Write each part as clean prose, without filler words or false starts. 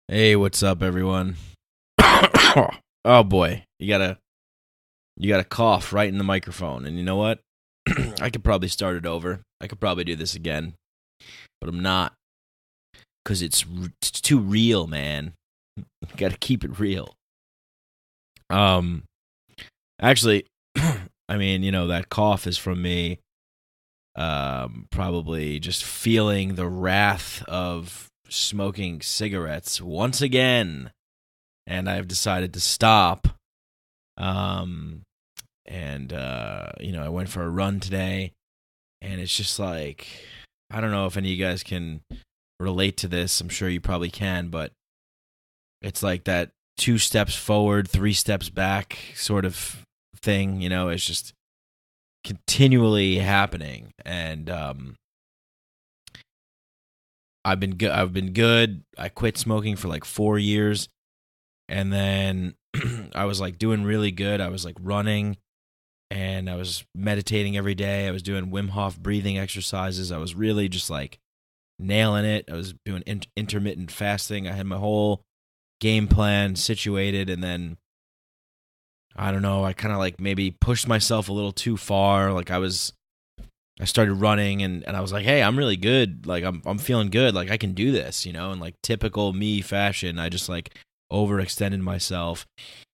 Hey, what's up, everyone? Oh boy, you gotta cough right in the microphone, and you know what? I could probably start it over. I could probably do this again, but I'm not, cause it's too real, man. You gotta keep it real. Um, Actually, I mean, that cough is from me. Probably just feeling the wrath of smoking cigarettes once again, and I've decided to stop. Um, I went for a run today, and it's just like, I don't know if any of you guys can relate to this. I'm sure you probably can, but it's like that 2 steps forward, 3 steps back sort of thing. It's just continually happening, and I've been good. I quit smoking for like 4 years, and then I was like doing really good. I was like running, and I was meditating every day. I was doing Wim Hof breathing exercises. I was really just like nailing it. I was doing intermittent fasting. I had my whole game plan situated, and then I don't know, I kind of like maybe pushed myself a little too far. Like I started running, and I was like, hey, I'm really good. Like I'm feeling good. Like I can do this, in like typical me fashion. I just like overextended myself.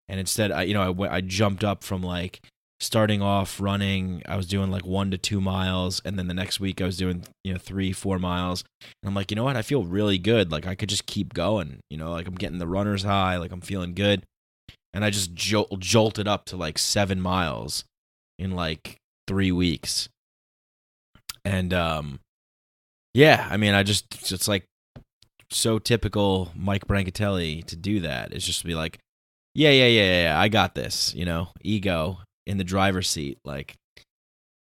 And instead, I jumped up from like starting off running. I was doing like 1 to 2 miles, and then the next week I was doing 3-4 miles. And I'm like, you know what? I feel really good. Like I could just keep going. Like I'm getting the runner's high. Like I'm feeling good. And I just jolted up to like 7 miles in like 3 weeks. And yeah, I mean, it's like so typical Mike Brancatelli to do that. It's just to be like, yeah, I got this, ego in the driver's seat. Like,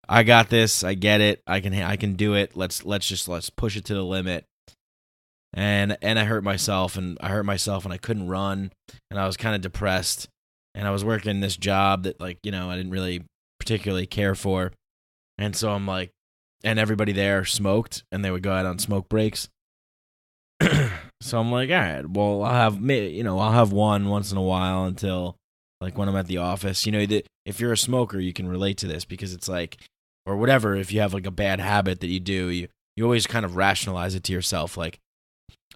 I got this, I get it, I can do it. Let's push it to the limit. And I hurt myself, and I couldn't run, and I was kind of depressed, and I was working this job that I didn't really particularly care for. And so I'm like, and everybody there smoked, and they would go out on smoke breaks. So I'm like, all right, well, I'll have one once in a while until like when I'm at the office. If you're a smoker, you can relate to this, because it's like, or whatever, if you have like a bad habit that you do, you always kind of rationalize it to yourself, like,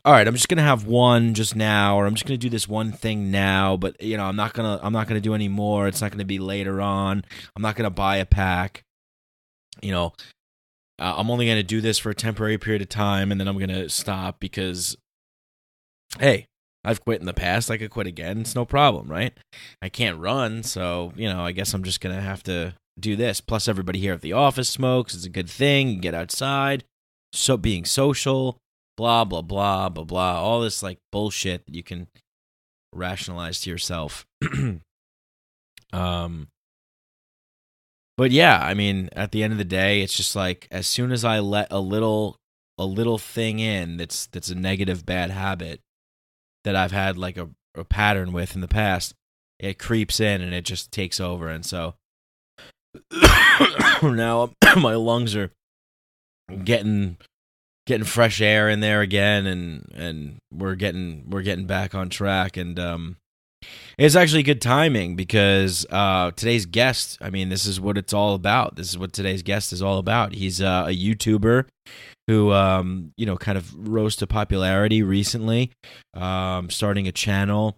all right, I'm just gonna have one just now, or I'm just gonna do this one thing now, but I'm not gonna do any more. It's not gonna be later on. I'm not gonna buy a pack. I'm only gonna do this for a temporary period of time, and then I'm gonna stop because, hey, I've quit in the past. I could quit again. It's no problem, right? I can't run, so I guess I'm just gonna have to do this. Plus, everybody here at the office smokes. It's a good thing. You can get outside, so being social. Blah, blah, blah, blah, blah. All this like bullshit that you can rationalize to yourself. But yeah, I mean, at the end of the day, it's just like, as soon as I let a little thing in that's a negative bad habit that I've had like a pattern with in the past, it creeps in and it just takes over. And so now my lungs are getting fresh air in there again, and we're getting back on track. And it's actually good timing, because today's guest, I mean, this is what it's all about. This is what today's guest is all about. He's a YouTuber who kind of rose to popularity recently, starting a channel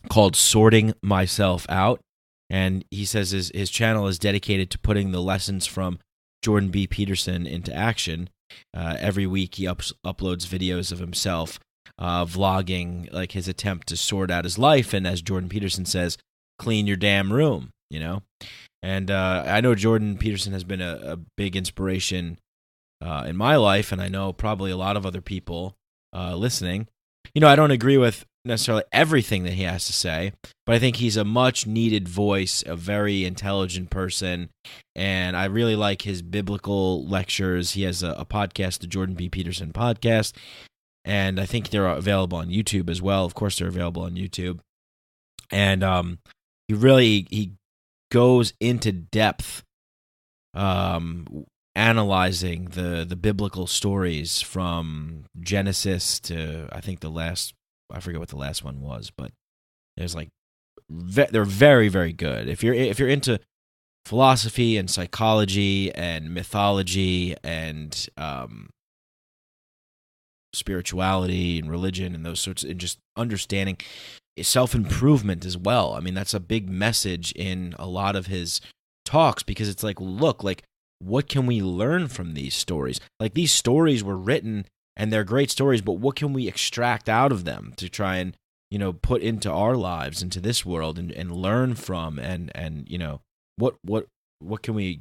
called Sorting Myself Out. And he says his channel is dedicated to putting the lessons from Jordan B Peterson into action. Every week he uploads videos of himself vlogging like his attempt to sort out his life, and as Jordan Peterson says, clean your damn room, And I know Jordan Peterson has been a big inspiration in my life, and I know probably a lot of other people listening. I don't agree with necessarily everything that he has to say, but I think he's a much needed voice, a very intelligent person, and I really like his biblical lectures. He has a podcast, the Jordan B Peterson podcast, and I think they're available on YouTube as well. Of course, they're available on YouTube. And he goes into depth analyzing the biblical stories from Genesis to, I think, the last I forget what the last one was, but there's like they're very, very good. If you're into philosophy and psychology and mythology and spirituality and religion and those sorts, and just understanding self-improvement as well. I mean, that's a big message in a lot of his talks, because it's like, look, like, what can we learn from these stories? Like, these stories were written and they're great stories, but what can we extract out of them to try and, put into our lives, into this world, and learn from, and what can we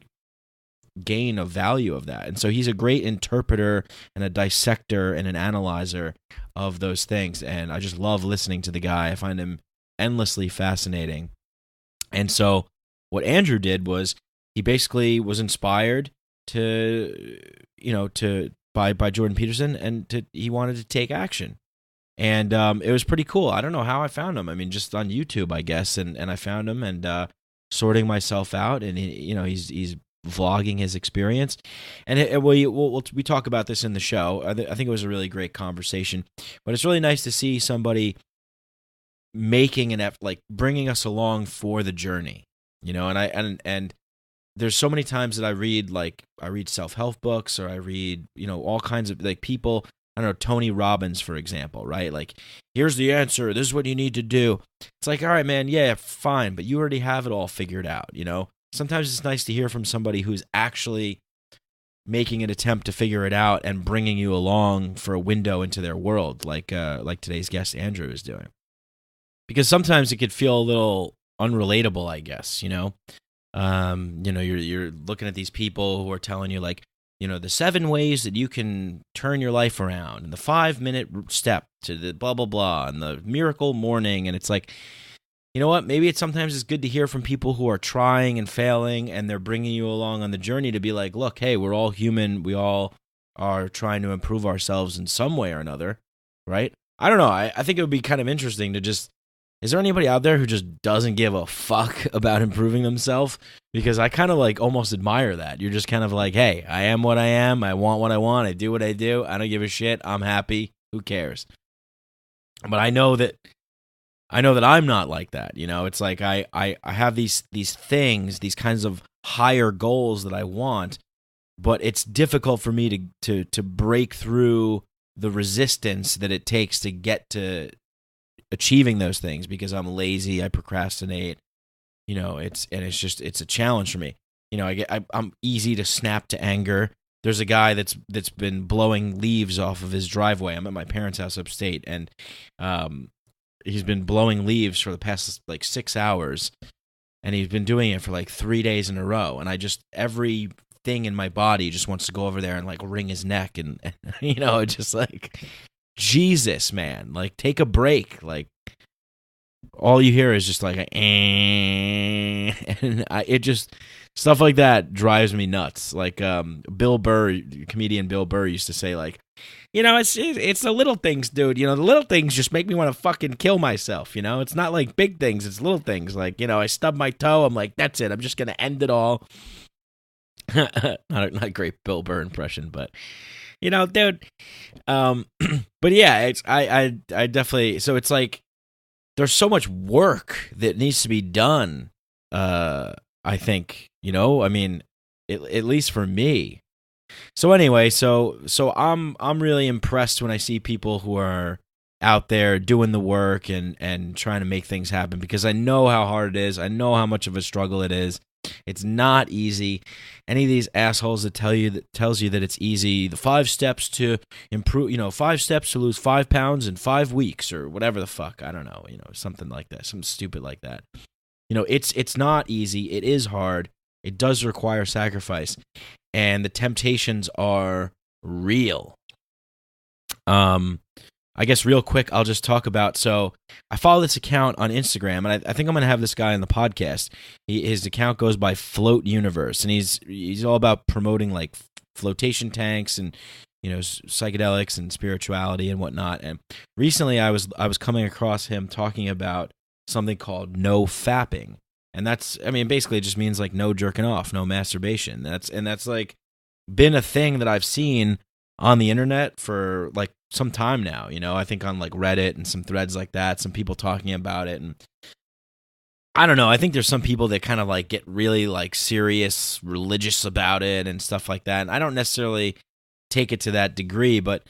gain of value of that? And so he's a great interpreter and a dissector and an analyzer of those things, and I just love listening to the guy. I find him endlessly fascinating. And so what Andrew did was he basically was inspired to by Jordan Peterson, and he wanted to take action. And it was pretty cool. I don't know how I found him. I mean, just on YouTube, I guess, and I found him, and sorting myself out, and he's vlogging his experience, and we talk about this in the show. I think it was a really great conversation, but it's really nice to see somebody making an effort, like bringing us along for the journey, and there's so many times that I read self-help books, or I read all kinds of, like, people. I don't know, Tony Robbins, for example, right? Like, here's the answer. This is what you need to do. It's like, all right, man, yeah, fine, but you already have it all figured out, Sometimes it's nice to hear from somebody who's actually making an attempt to figure it out and bringing you along for a window into their world, like today's guest Andrew is doing. Because sometimes it could feel a little unrelatable, I guess, you're looking at these people who are telling you, like, the 7 ways that you can turn your life around, and the 5-minute step to the blah, blah, blah, and the miracle morning. And it's like, you know what? Maybe sometimes it's good to hear from people who are trying and failing, and they're bringing you along on the journey to be like, look, hey, we're all human. We all are trying to improve ourselves in some way or another, right? I don't know. I think it would be kind of interesting to just, is there anybody out there who just doesn't give a fuck about improving themselves? Because I kind of like almost admire that. You're just kind of like, hey, I am what I am. I want what I want. I do what I do. I don't give a shit. I'm happy. Who cares? But I know that I'm not like that. It's like I have these things, these kinds of higher goals that I want, but it's difficult for me to break through the resistance that it takes to get to achieving those things, because I'm lazy, I procrastinate. It's a challenge for me. I'm easy to snap to anger. There's a guy that's been blowing leaves off of his driveway. I'm at my parents' house upstate, and he's been blowing leaves for the past like 6 hours, and he's been doing it for like 3 days in a row. And everything in my body just wants to go over there and like wring his neck, and just like, Jesus, man, like, take a break. Like, all you hear is just like and it just, stuff like that drives me nuts. Like, comedian Bill Burr used to say, like, it's the little things, dude. The little things just make me want to fucking kill myself. It's not like big things, it's little things. Like, I stubbed my toe. I'm like, that's it. I'm just gonna end it all. not a great Bill Burr impression, but dude. But yeah, it's I definitely. So it's like there's so much work that needs to be done. I think I mean, at least for me. So anyway, so I'm really impressed when I see people who are out there doing the work and trying to make things happen, because I know how hard it is. I know how much of a struggle it is. It's not easy. Any of these assholes that tells you that it's easy, the 5 steps to improve, 5 steps to lose 5 pounds in 5 weeks, or whatever the fuck, I don't know, something like that, something stupid like that. It's not easy. It is hard. It does require sacrifice, and the temptations are real. I guess real quick, I'll just talk about, so I follow this account on Instagram, and I think I'm going to have this guy on the podcast. His account goes by Float Universe, and he's all about promoting like flotation tanks and psychedelics and spirituality and whatnot. And recently I was coming across him talking about something called no fapping. And that's, I mean, basically it just means like no jerking off, no masturbation. That's like been a thing that I've seen on the internet for like some time now, I think on like Reddit and some threads like that, some people talking about it. And I don't know. I think there's some people that kind of like get really like serious, religious about it and stuff like that. And I don't necessarily take it to that degree, but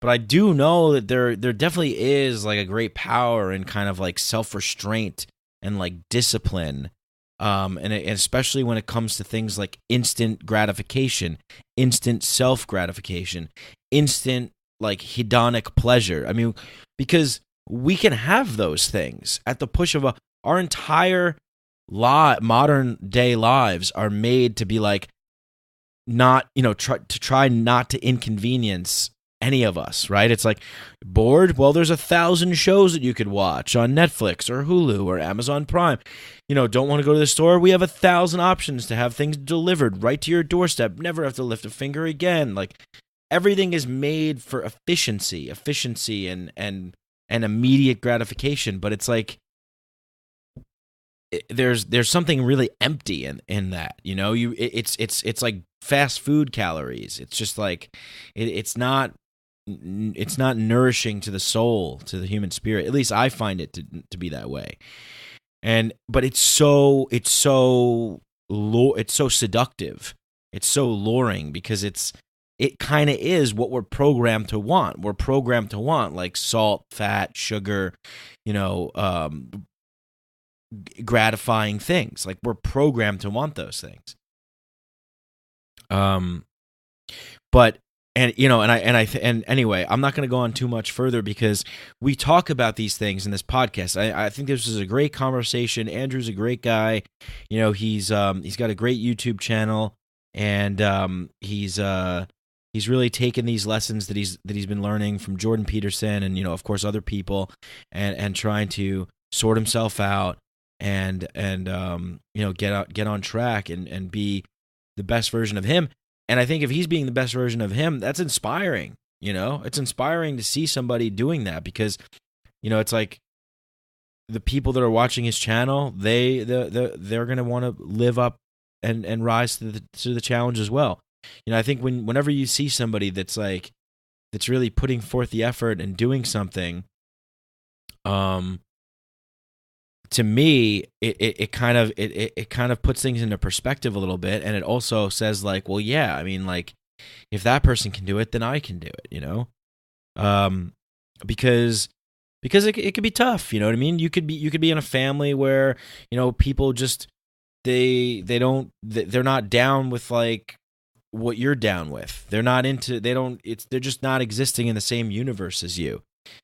I do know that there definitely is like a great power in kind of like self-restraint and like discipline. And especially when it comes to things like instant gratification, instant self-gratification, instant like hedonic pleasure. I mean, because we can have those things at the push of our entire modern day lives are made to be like not, try not to inconvenience any of us, right? It's like, bored? Well, there's 1,000 shows that you could watch on Netflix or Hulu or Amazon Prime. Don't want to go to the store? We have 1,000 options to have things delivered right to your doorstep. Never have to lift a finger again. Like, everything is made for efficiency and immediate gratification. But it's like, there's something really empty in that. It's like fast food calories. It's just like it's not nourishing to the soul, to the human spirit. At least I find it to be that way. But it's so seductive. It's so luring because it kind of is what we're programmed to want. We're programmed to want like salt, fat, sugar, gratifying things. Like, we're programmed to want those things. Anyway, I'm not going to go on too much further because we talk about these things in this podcast. I think this is a great conversation. Andrew's a great guy. He's got a great YouTube channel, and he's really taken these lessons that he's been learning from Jordan Peterson and of course other people, and trying to sort himself out and get on track and be the best version of him. And I think if he's being the best version of him, that's inspiring. It's inspiring to see somebody doing that because, it's like the people that are watching his channel, they're going to want to live up and rise to the challenge as well. I think whenever you see somebody that's really putting forth the effort and doing something, to me, it kind of puts things into perspective a little bit, and it also says like, well, yeah, I mean, like, if that person can do it, then I can do it, because it could be tough, you know what I mean? You could be in a family where people just they're not down with like what you're down with. They're just not existing in the same universe as you.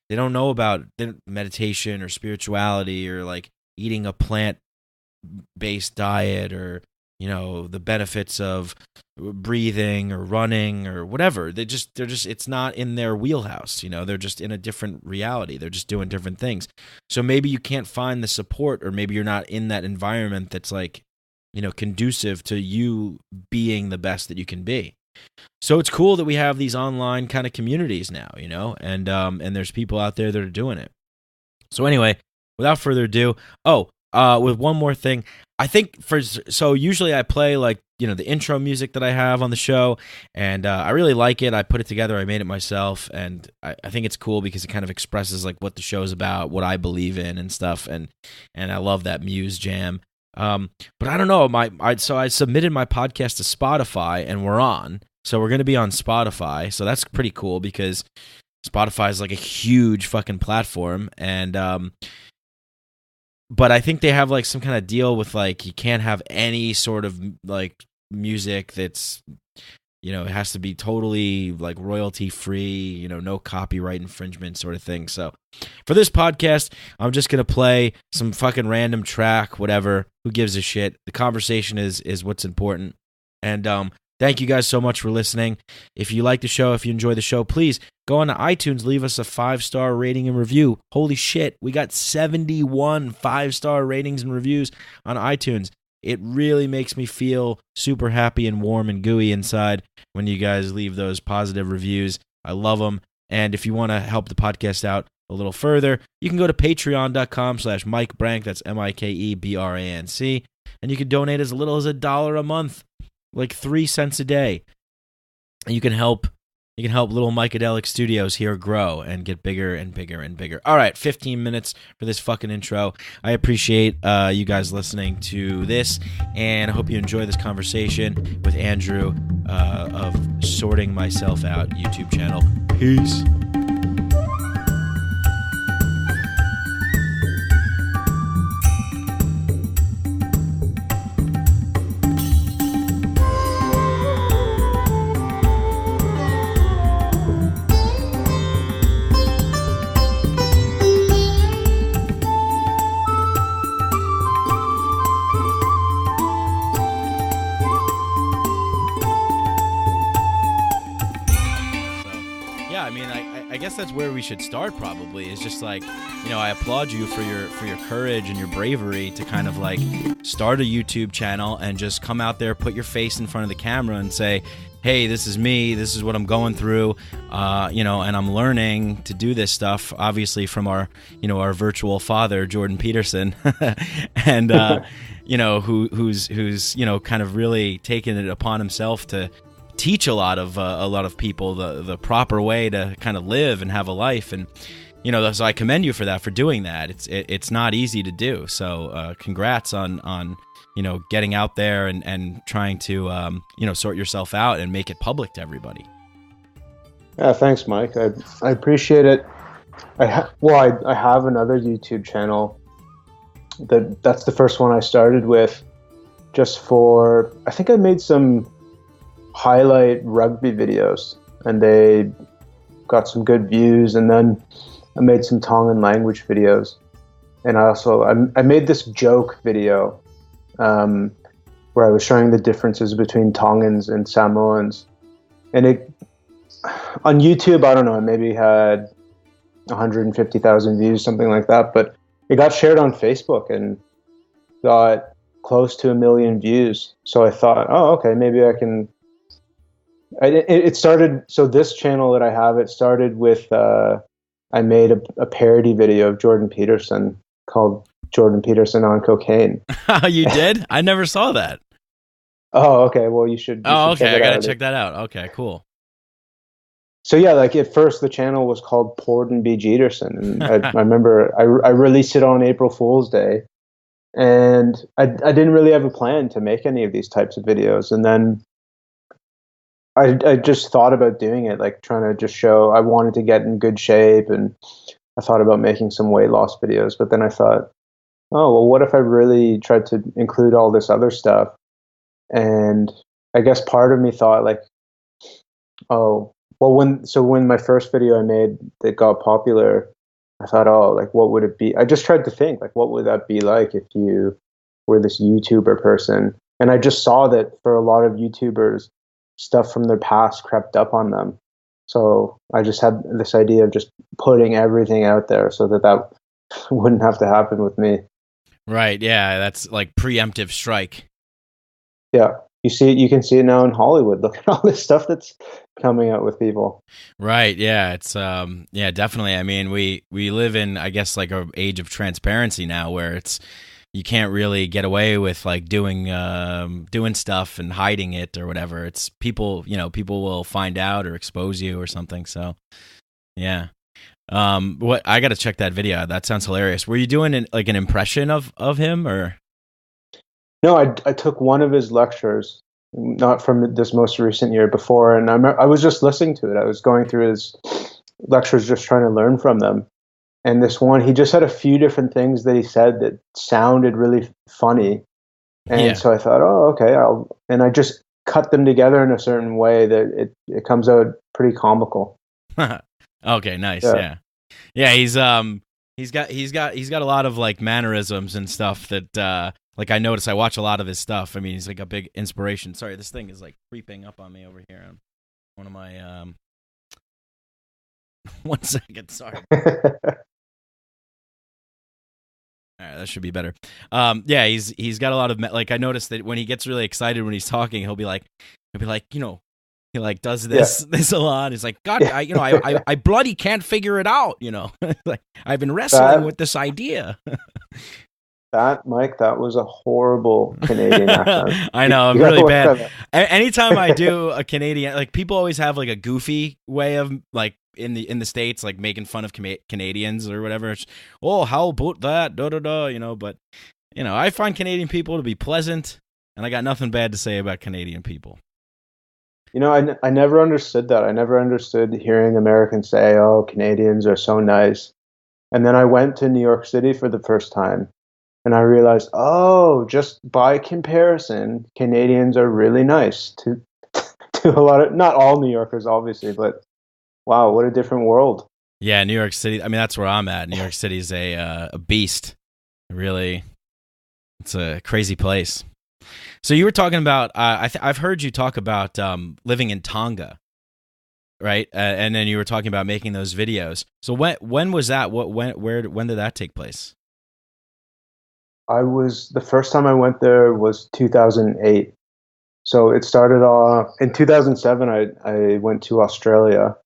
They don't know about meditation or spirituality or like eating a plant-based diet or the benefits of breathing or running or whatever. They're just it's not in their wheelhouse. They're just in a different reality. They're just doing different things. So maybe you can't find the support, or maybe you're not in that environment that's like conducive to you being the best that you can be. So it's cool that we have these online kind of communities now, and there's people out there that are doing it. So anyway, without further ado, with one more thing, I think so usually I play like, the intro music that I have on the show, and I really like it. I put it together. I made it myself, and I think it's cool because it kind of expresses like what the show's about, what I believe in and stuff, and I love that Muse jam. But I don't know, so I submitted my podcast to Spotify, and we're on. So we're going to be on Spotify. So that's pretty cool because Spotify is like a huge fucking platform. And, but I think they have like some kind of deal with like, you can't have any sort of like music that's, it has to be totally like royalty free, no copyright infringement sort of thing. So for this podcast, I'm just going to play some fucking random track, whatever. Who gives a shit? The conversation is what's important. And, thank you guys so much for listening. If you like the show, if you enjoy the show, please go on to iTunes, leave us a 5-star rating and review. Holy shit, we got 71 5-star ratings and reviews on iTunes. It really makes me feel super happy and warm and gooey inside when you guys leave those positive reviews. I love them. And if you want to help the podcast out a little further, you can go to patreon.com/MikeBrank. That's MikeBranc. And you can donate as little as $1 a month. Like 3 cents a day. And you can help You can help Little Mycadelic Studios here grow and get bigger and bigger and bigger. All right, 15 minutes for this fucking intro. I appreciate you guys listening to this, and I hope you enjoy this conversation with Andrew of Sorting Myself Out YouTube channel. Peace. I guess that's where we should start. Probably is just like, I applaud you for your courage and your bravery to kind of like start a YouTube channel and just come out there, put your face in front of the camera, and say, "Hey, this is me. This is what I'm going through. And I'm learning to do this stuff. Obviously, from our virtual father, Jordan Peterson, and who's kind of really taken it upon himself to teach a lot of people the proper way to kind of live and have a life, and so I commend you for that, for doing that. It's not easy to do, so congrats on getting out there and trying to sort yourself out and make it public to everybody. Yeah, thanks, Mike. I appreciate it. I have another YouTube channel that's the first one I started with, just for, I think I made some highlight rugby videos, and they got some good views, and then I made some Tongan language videos, and I made this joke video where I was showing the differences between Tongans and Samoans, and it on YouTube, I don't know, it maybe had 150,000 views, something like that, but it got shared on Facebook and got close to 1 million views. So I thought, oh, okay, maybe I can. It started, so this channel that I have, it started with, I made a parody video of Jordan Peterson called Jordan Peterson on Cocaine. You did? I never saw that. Oh, okay. Well, you should. Okay. I gotta check that out. Okay, cool. So yeah, like at first the channel was called Jordan B Peterson, and I remember I released it on April Fool's Day, and I didn't really have a plan to make any of these types of videos, and then I just thought about doing it, like trying to just show I wanted to get in good shape, and I thought about making some weight loss videos, but then I thought, oh, well, what if I really tried to include all this other stuff? And I guess part of me thought like, oh, well, when my first video I made that got popular, I thought, oh, like what would it be? I just tried to think like, what would that be like if you were this YouTuber person? And I just saw that for a lot of YouTubers, stuff from their past crept up on them. So I just had this idea of just putting everything out there so that wouldn't have to happen with me. Right. Yeah. That's like preemptive strike. Yeah. You can see it now in Hollywood. Look at all this stuff that's coming out with people. Right. Yeah. It's, definitely. I mean, we live in, I guess, like an age of transparency now, where you can't really get away with like doing stuff and hiding it or whatever. It's people will find out or expose you or something. So yeah. What, I got to check that video. That sounds hilarious. Were you doing an impression of him, or? No, I took one of his lectures, not from this most recent year, before, and I was just listening to it. I was going through his lectures, just trying to learn from them. And this one, he just had a few different things that he said that sounded really funny. And so I thought, oh, okay. And I just cut them together in a certain way that it comes out pretty comical. Okay, nice. Yeah. He's got a lot of like mannerisms and stuff that like I notice. I watch a lot of his stuff. I mean, he's like a big inspiration. Sorry, this thing is like creeping up on me over here on one of my 1 second, sorry. All right, that should be better. He's got a lot of, like, I noticed that when he gets really excited when he's talking, he'll be like, he like does this a lot. He's like, God, I bloody can't figure it out. Like, I've been wrestling with this idea. That was a horrible Canadian accent. I know, I'm You gotta really work bad. on that. Anytime I do a Canadian, like people always have like a goofy way of like in the States, like making fun of Canadians or whatever. It's, oh, how about that? Da da da. But I find Canadian people to be pleasant, and I got nothing bad to say about Canadian people. I never understood that. I never understood hearing Americans say, "Oh, Canadians are so nice." And then I went to New York City for the first time, and I realized, oh, just by comparison, Canadians are really nice to to a lot of, not all New Yorkers, obviously, but wow, what a different world. Yeah, New York City. I mean, that's where I'm at. New York City is a beast. Really, it's a crazy place. So you were talking about. I've heard you talk about living in Tonga, right? And then you were talking about making those videos. So when was that? When did that take place? The first time I went there was 2008. So it started off in 2007. I went to Australia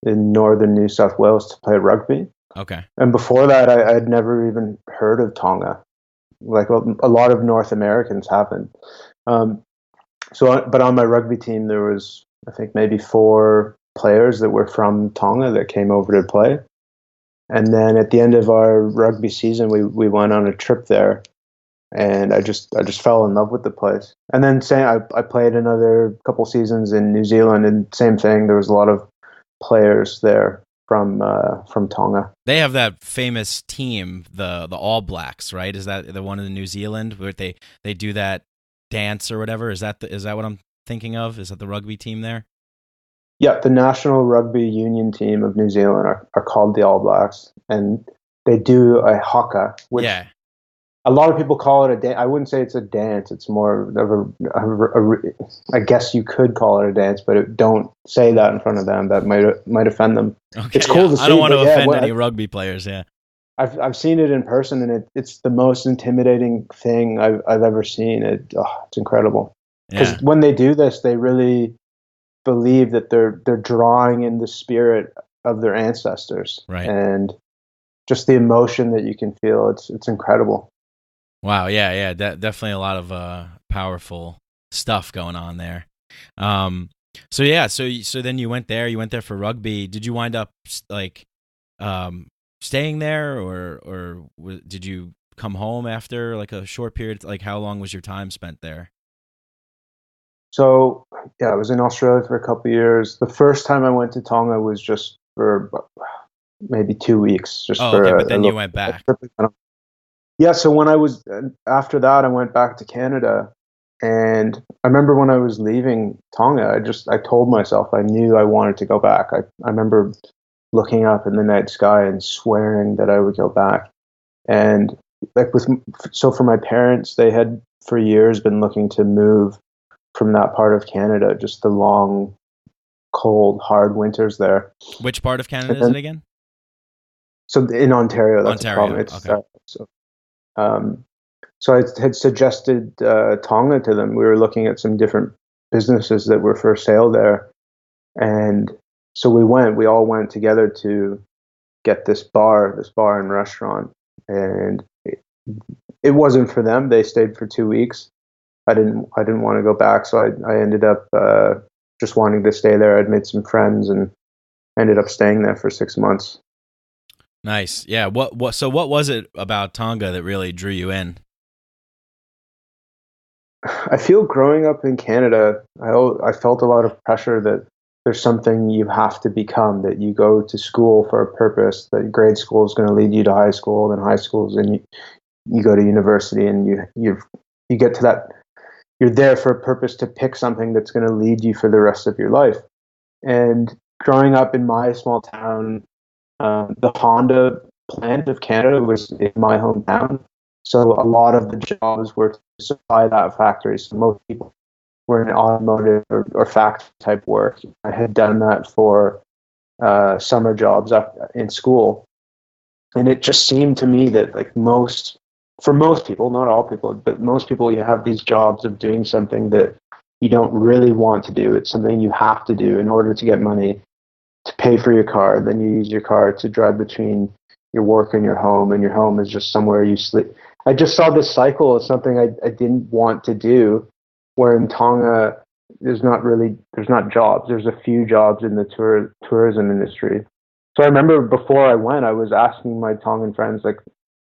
in northern New South Wales to play rugby. Okay. And before that, I had never even heard of Tonga. Like a lot of North Americans haven't. But on my rugby team, there was, I think, maybe 4 players that were from Tonga that came over to play. And then at the end of our rugby season, we went on a trip there, and I just fell in love with the place. And then I played another couple seasons in New Zealand, and same thing. There was a lot of players there from Tonga. They have that famous team, the All Blacks, right? Is that the one in New Zealand where they do that dance or whatever? Is that what I'm thinking of? Is that the rugby team there? Yeah, the National Rugby Union team of New Zealand are called the All Blacks, and they do a haka, which a lot of people call it a dance. I wouldn't say it's a dance. It's more of I guess you could call it a dance, but don't say that in front of them. That might offend them. Okay, it's cool to see. I don't want to offend any rugby players. Yeah, I've seen it in person, and it's the most intimidating thing I've ever seen. It's incredible because when they do this, they really believe that they're drawing in the spirit of their ancestors, right? And just the emotion that you can feel. It's incredible. Wow, yeah, definitely a lot of powerful stuff going on there. So then you went there. You went there for rugby. Did you wind up like staying there, or did you come home after like a short period? Like, how long was your time spent there? So yeah, I was in Australia for a couple of years. The first time I went to Tonga was just for maybe 2 weeks. But then you went back. Yeah, so when I was after that, I went back to Canada, and I remember when I was leaving Tonga, I told myself I knew I wanted to go back. I remember looking up in the night sky and swearing that I would go back. And for my parents, they had for years been looking to move from that part of Canada, just the long, cold, hard winters there. Which part of Canada is it again? So in Ontario, that's the problem. Okay. So I had suggested Tonga to them. We were looking at some different businesses that were for sale there, and so we all went together to get this bar and restaurant, and it wasn't for them. They stayed for 2 weeks. I didn't want to go back, so I ended up just wanting to stay there. I'd made some friends and ended up staying there for 6 months. Nice. Yeah. So what was it about Tonga that really drew you in? I feel growing up in Canada, I felt a lot of pressure that there's something you have to become, that you go to school for a purpose, that grade school is going to lead you to high school, then high school, and you go to university, and you get to that. You're there for a purpose to pick something that's going to lead you for the rest of your life. And growing up in my small town, the Honda plant of Canada was in my hometown. So a lot of the jobs were to supply that factory. So most people were in automotive or factory type work. I had done that for summer jobs in school. And it just seemed to me that for most people, not all people, but most people, you have these jobs of doing something that you don't really want to do. It's something you have to do in order to get money to pay for your car. Then you use your car to drive between your work and your home is just somewhere you sleep. I just saw this cycle of something I didn't want to do, where in Tonga there's not jobs. There's a few jobs in the tourism industry. So I remember before I went, I was asking my Tongan friends like,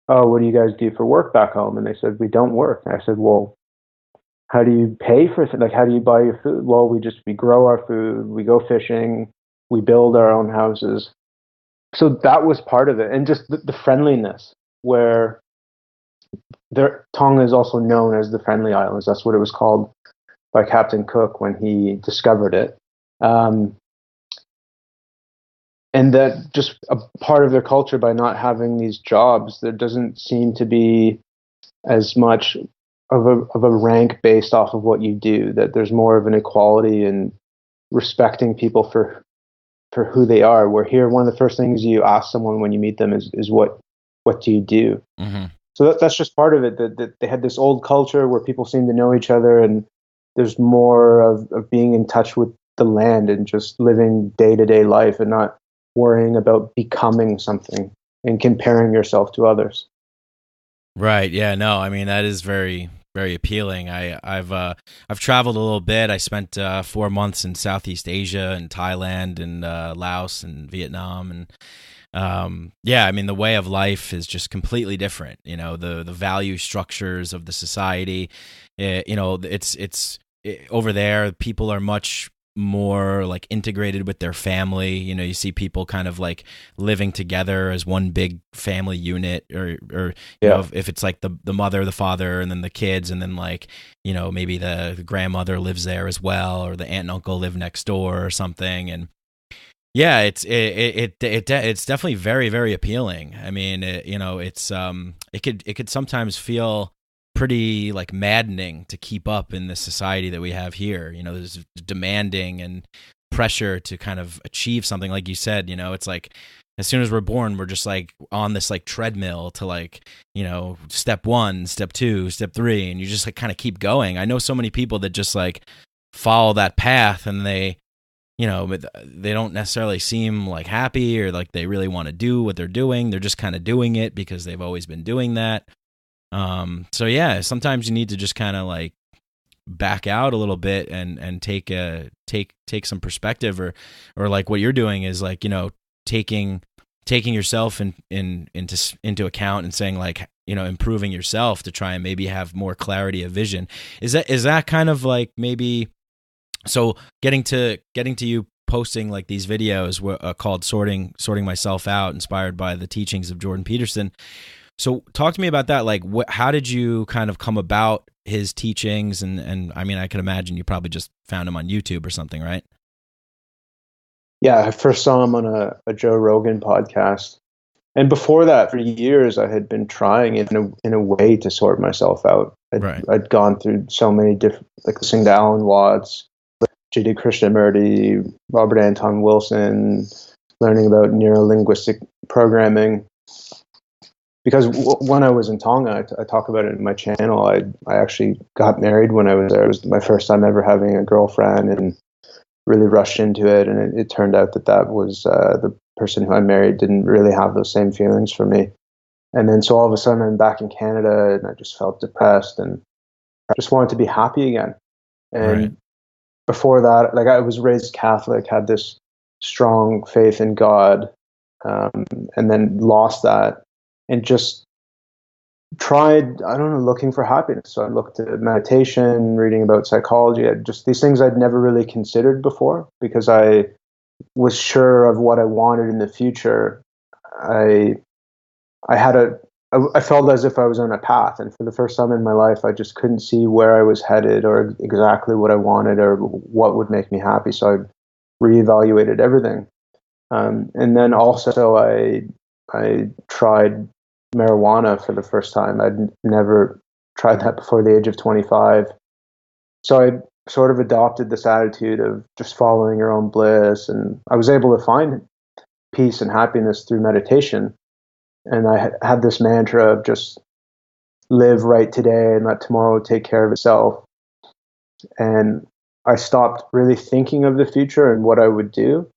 "Oh, what do you guys do for work back home?" And they said, "We don't work." And I said, "Well, how do you pay for like how do you buy your food?" "Well, we grow our food, we go fishing, we build our own houses." So that was part of it, and just the friendliness, where Tonga is also known as the Friendly Islands. That's what it was called by Captain Cook when he discovered it. Um, and that just a part of their culture, by not having these jobs, there doesn't seem to be as much of a rank based off of what you do. That there's more of an equality and respecting people for who they are. Where here, one of the first things you ask someone when you meet them is what do you do? Mm-hmm. So that's just part of it. That they had this old culture where people seem to know each other, and there's more of being in touch with the land and just living day to day life and not worrying about becoming something and comparing yourself to others. Right. Yeah. No. I mean, that is very, very appealing. I've traveled a little bit. I spent 4 months in Southeast Asia and Thailand and Laos and Vietnam, and yeah. I mean, the way of life is just completely different. You know, the value structures of the society. You know, over there. People are much more like integrated with their family. You know, you see people kind of like living together as one big family unit, or you know, Yeah. if it's like the mother, the father, and then the kids, and then like, you know, maybe the grandmother lives there as well, or the aunt and uncle live next door or something. And yeah, it's definitely very, very appealing. I mean, you know, it could sometimes feel pretty like maddening to keep up in the society that we have here. You know, there's demanding and pressure to kind of achieve something. Like you said, you know, it's like as soon as we're born, we're just like on this like treadmill to like, you know, step 1, step 2, step 3, and you just like kind of keep going. I know so many people that just like follow that path, and they, you know, but they don't necessarily seem like happy or like they really want to do what they're doing. They're just kind of doing it because they've always been doing that. So yeah, sometimes you need to just kind of like back out a little bit and take some perspective, or like what you're doing is like, you know, taking yourself into account and saying like, you know, improving yourself to try and maybe have more clarity of vision. Is that kind of like maybe, so getting to you posting like these videos called sorting myself out, inspired by the teachings of Jordan Peterson. So talk to me about that. Like, how did you kind of come about his teachings? And I mean, I can imagine you probably just found him on YouTube or something, right? Yeah, I first saw him on a Joe Rogan podcast. And before that, for years, I had been trying in a way to sort myself out. Right. I'd gone through so many different, like listening to Alan Watts, J.D. Krishnamurti, Robert Anton Wilson, learning about neurolinguistic programming. Because when I was in Tonga, I talk about it in my channel. I actually got married when I was there. It was my first time ever having a girlfriend, and really rushed into it. And it turned out that was the person who I married didn't really have those same feelings for me. And then so all of a sudden I'm back in Canada, and I just felt depressed and I just wanted to be happy again. Right. And before that, like I was raised Catholic, had this strong faith in God, and then lost that and just tried, I don't know, looking for happiness. So I looked at meditation, reading about psychology, just these things I'd never really considered before because I was sure of what I wanted in the future. I I had I felt as if I was on a path, and for the first time in my life, I just couldn't see where I was headed or exactly what I wanted or what would make me happy. So I reevaluated everything, and then also I tried marijuana for the first time. I'd never tried that before the age of 25. So I sort of adopted this attitude of just following your own bliss, and I was able to find peace and happiness through meditation. And I had this mantra of just live right today and let tomorrow take care of itself. And I stopped really thinking of the future and what I would do.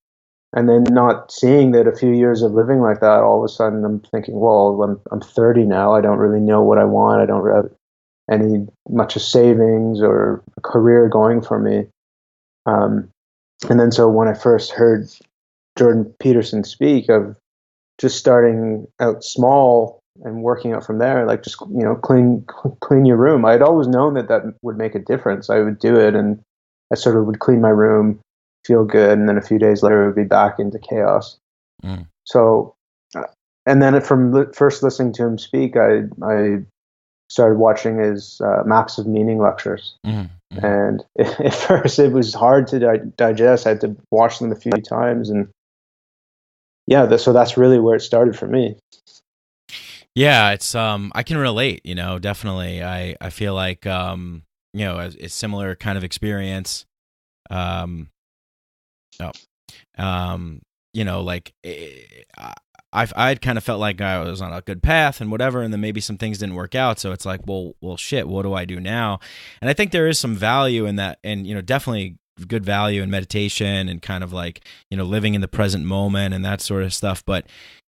And then not seeing that a few years of living like that, all of a sudden I'm thinking, well, I'm 30 now. I don't really know what I want. I don't have any much of savings or a career going for me. Um, and then so when I first heard Jordan Peterson speak of just starting out small and working out from there, like just clean your room. I'd always known that that would make a difference. I would do it, and I sort of would clean my room, feel good, and then a few days later it would be back into chaos. So, and then from first listening to him speak, I started watching his Maps of Meaning lectures. And at first it was hard to digest. I had to watch them a few times, and yeah, so that's really where it started for me. Yeah, it's I can relate, definitely. I feel like a similar kind of experience. Like I'd kind of felt like I was on a good path and whatever, and then maybe some things didn't work out. So it's like, well, shit, what do I do now? And I think there is some value in that, and definitely good value in meditation and kind of like living in the present moment and that sort of stuff. But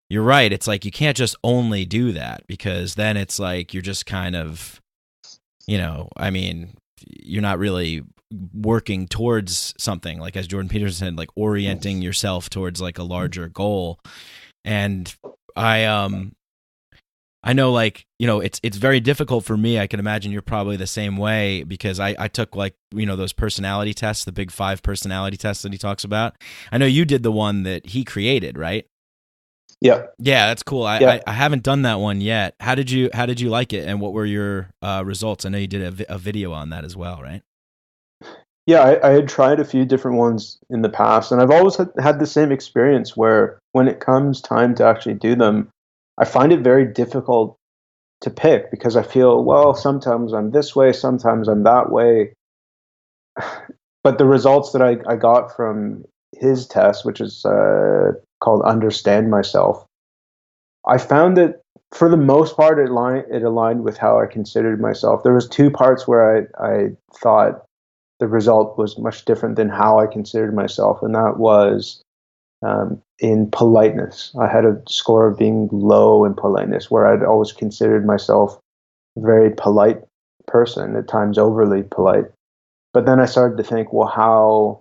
you're right, it's like you can't just only do that, because then it's like you're just kind of, I mean, you're not really working towards something, like as Jordan Peterson said, like orienting yourself towards like a larger goal. And I know, like, it's very difficult for me. I can imagine you're probably the same way, because I took like, those personality tests, the big 5 personality tests that he talks about. I know you did the one that he created, right? Yeah. Yeah, that's cool. I haven't done that one yet. How did you like it, and what were your results? I know you did a video on that as well, right? Yeah, I had tried a few different ones in the past, and I've always had the same experience where when it comes time to actually do them, I find it very difficult to pick, because I feel, well, sometimes I'm this way, sometimes I'm that way. But the results that I got from his test, which is called Understand Myself, I found that for the most part it aligned with how I considered myself. There was 2 parts where I thought the result was much different than how I considered myself, and that was in politeness. I had a score of being low in politeness, where I'd always considered myself a very polite person, at times overly polite. But then I started to think, well, how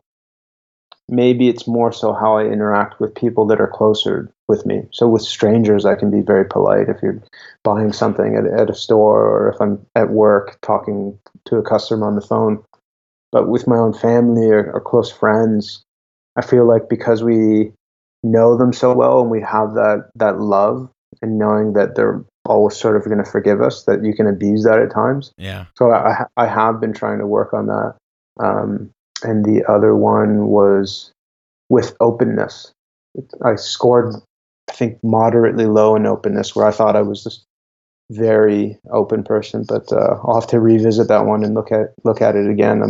maybe it's more so how I interact with people that are closer with me. So with strangers, I can be very polite if you're buying something at a store, or if I'm at work talking to a customer on the phone. But with my own family or close friends, I feel like because we know them so well and we have that love, and knowing that they're always sort of going to forgive us, that you can abuse that at times. Yeah. So I have been trying to work on that. And the other one was with openness. I scored, I think, moderately low in openness, where I thought I was just very open person, but I'll have to revisit that one and look at it again.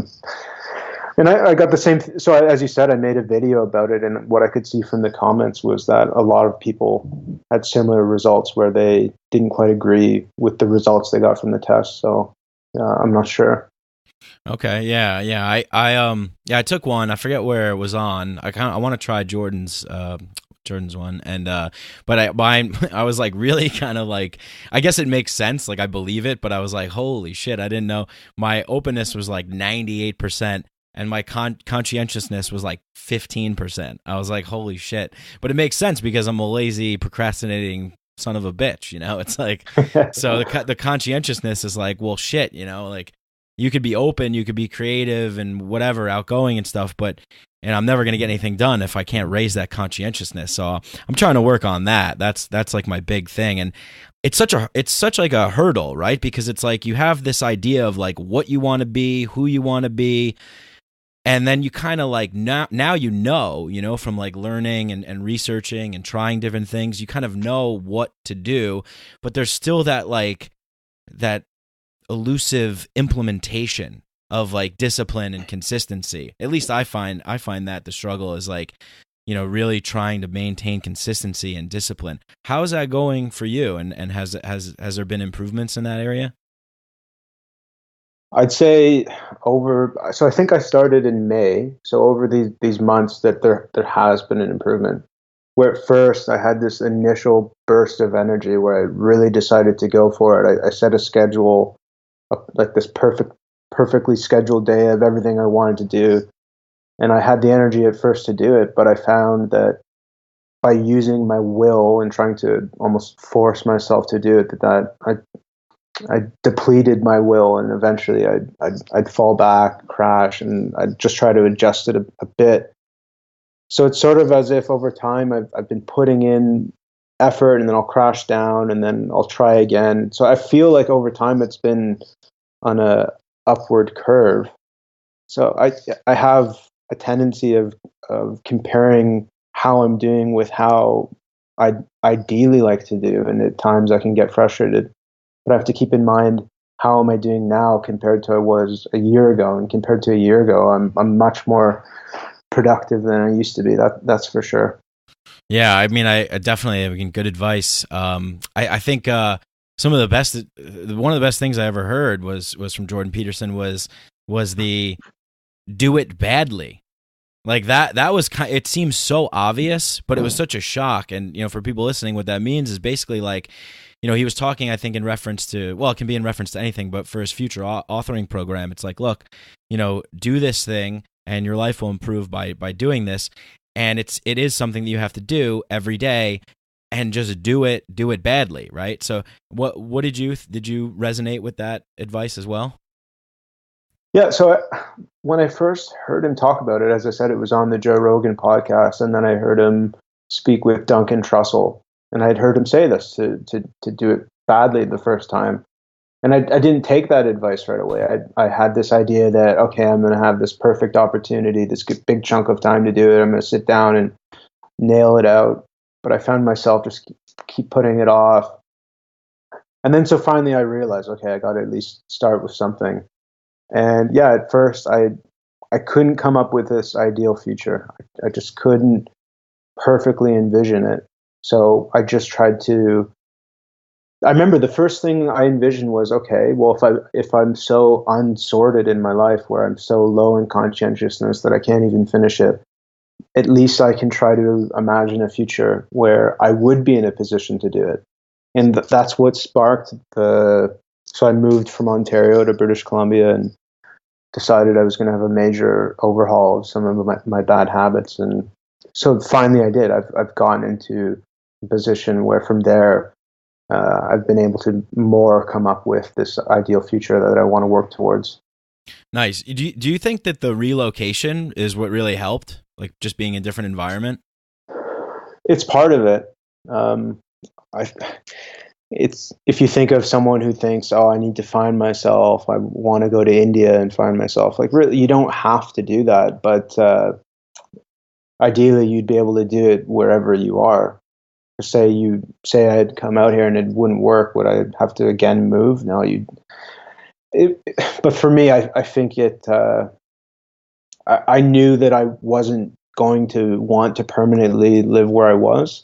And I got the same. So as you said, I made a video about it, and what I could see from the comments was that a lot of people had similar results, where they didn't quite agree with the results they got from the test. So I'm not sure. Okay, yeah. I took one. I forget where it was on. I want to try Jordan's one, and but I was like really kind of like, I guess it makes sense, like I believe it, but I was like, holy shit, I didn't know my openness was like 98%, and my conscientiousness was like 15%. I was like, holy shit, but it makes sense because I'm a lazy, procrastinating son of a bitch, it's like, so the conscientiousness is like, well, shit, like you could be open, you could be creative and whatever, outgoing and stuff, and I'm never going to get anything done if I can't raise that conscientiousness. So I'm trying to work on that. That's like my big thing. And it's such like a hurdle, right? Because it's like you have this idea of like what you want to be, who you want to be. And then you kind of like now from like learning and researching and trying different things, you kind of know what to do, but there's still that elusive implementation of like discipline and consistency. At least I find that the struggle is like, really trying to maintain consistency and discipline. How is that going for you? And has there been improvements in that area? I'd say so I think I started in May. So over these months that there has been an improvement. Where at first I had this initial burst of energy where I really decided to go for it. I set a schedule, like this perfectly scheduled day of everything I wanted to do. And I had the energy at first to do it, but I found that by using my will and trying to almost force myself to do it, that I depleted my will, and eventually I'd fall back, crash, and I'd just try to adjust it a bit. So it's sort of as if over time I've been putting in effort, and then I'll crash down, and then I'll try again. So I feel like over time it's been on a upward curve. So I have a tendency of comparing how I'm doing with how I ideally like to do, and at times I can get frustrated. But I have to keep in mind, how am I doing now compared to I was a year ago, and compared to a year ago, I'm much more productive than I used to be. That's for sure. Yeah, I mean, I definitely have good advice. I think some of the best, one of the best things I ever heard was from Jordan Peterson was the do it badly. Like that was it seems so obvious, but it was such a shock. And for people listening, what that means is basically like, he was talking, I think, in reference to, well, it can be in reference to anything, but for his future authoring program, it's like, look, do this thing, and your life will improve by doing this. And it is something that you have to do every day, and just do it badly, right? So what did you resonate with that advice as well? Yeah. So when I first heard him talk about it, as I said, it was on the Joe Rogan podcast, and then I heard him speak with Duncan Trussell, and I'd heard him say this to do it badly the first time. And I didn't take that advice right away. I had this idea that, okay, I'm going to have this perfect opportunity, this big chunk of time to do it. I'm going to sit down and nail it out. But I found myself just keep putting it off. And then so finally I realized, okay, I got to at least start with something. And yeah, at first I couldn't come up with this ideal future. I just couldn't perfectly envision it. So I just tried to. I remember the first thing I envisioned was, okay, well, if I'm so unsorted in my life, where I'm so low in conscientiousness that I can't even finish it, at least I can try to imagine a future where I would be in a position to do it. And that's what sparked the. So I moved from Ontario to British Columbia and decided I was going to have a major overhaul of some of my bad habits. And so finally I did. I've gotten into a position where from there, I've been able to more come up with this ideal future that I want to work towards. Nice. Do you think that the relocation is what really helped? Like just being in a different environment? It's part of it. It's if you think of someone who thinks, oh, I need to find myself, I want to go to India and find myself. Like really, you don't have to do that, but ideally, you'd be able to do it wherever you are. Say I'd come out here and it wouldn't work, would I have to again move? No, but for me, I think I knew that I wasn't going to want to permanently live where I was,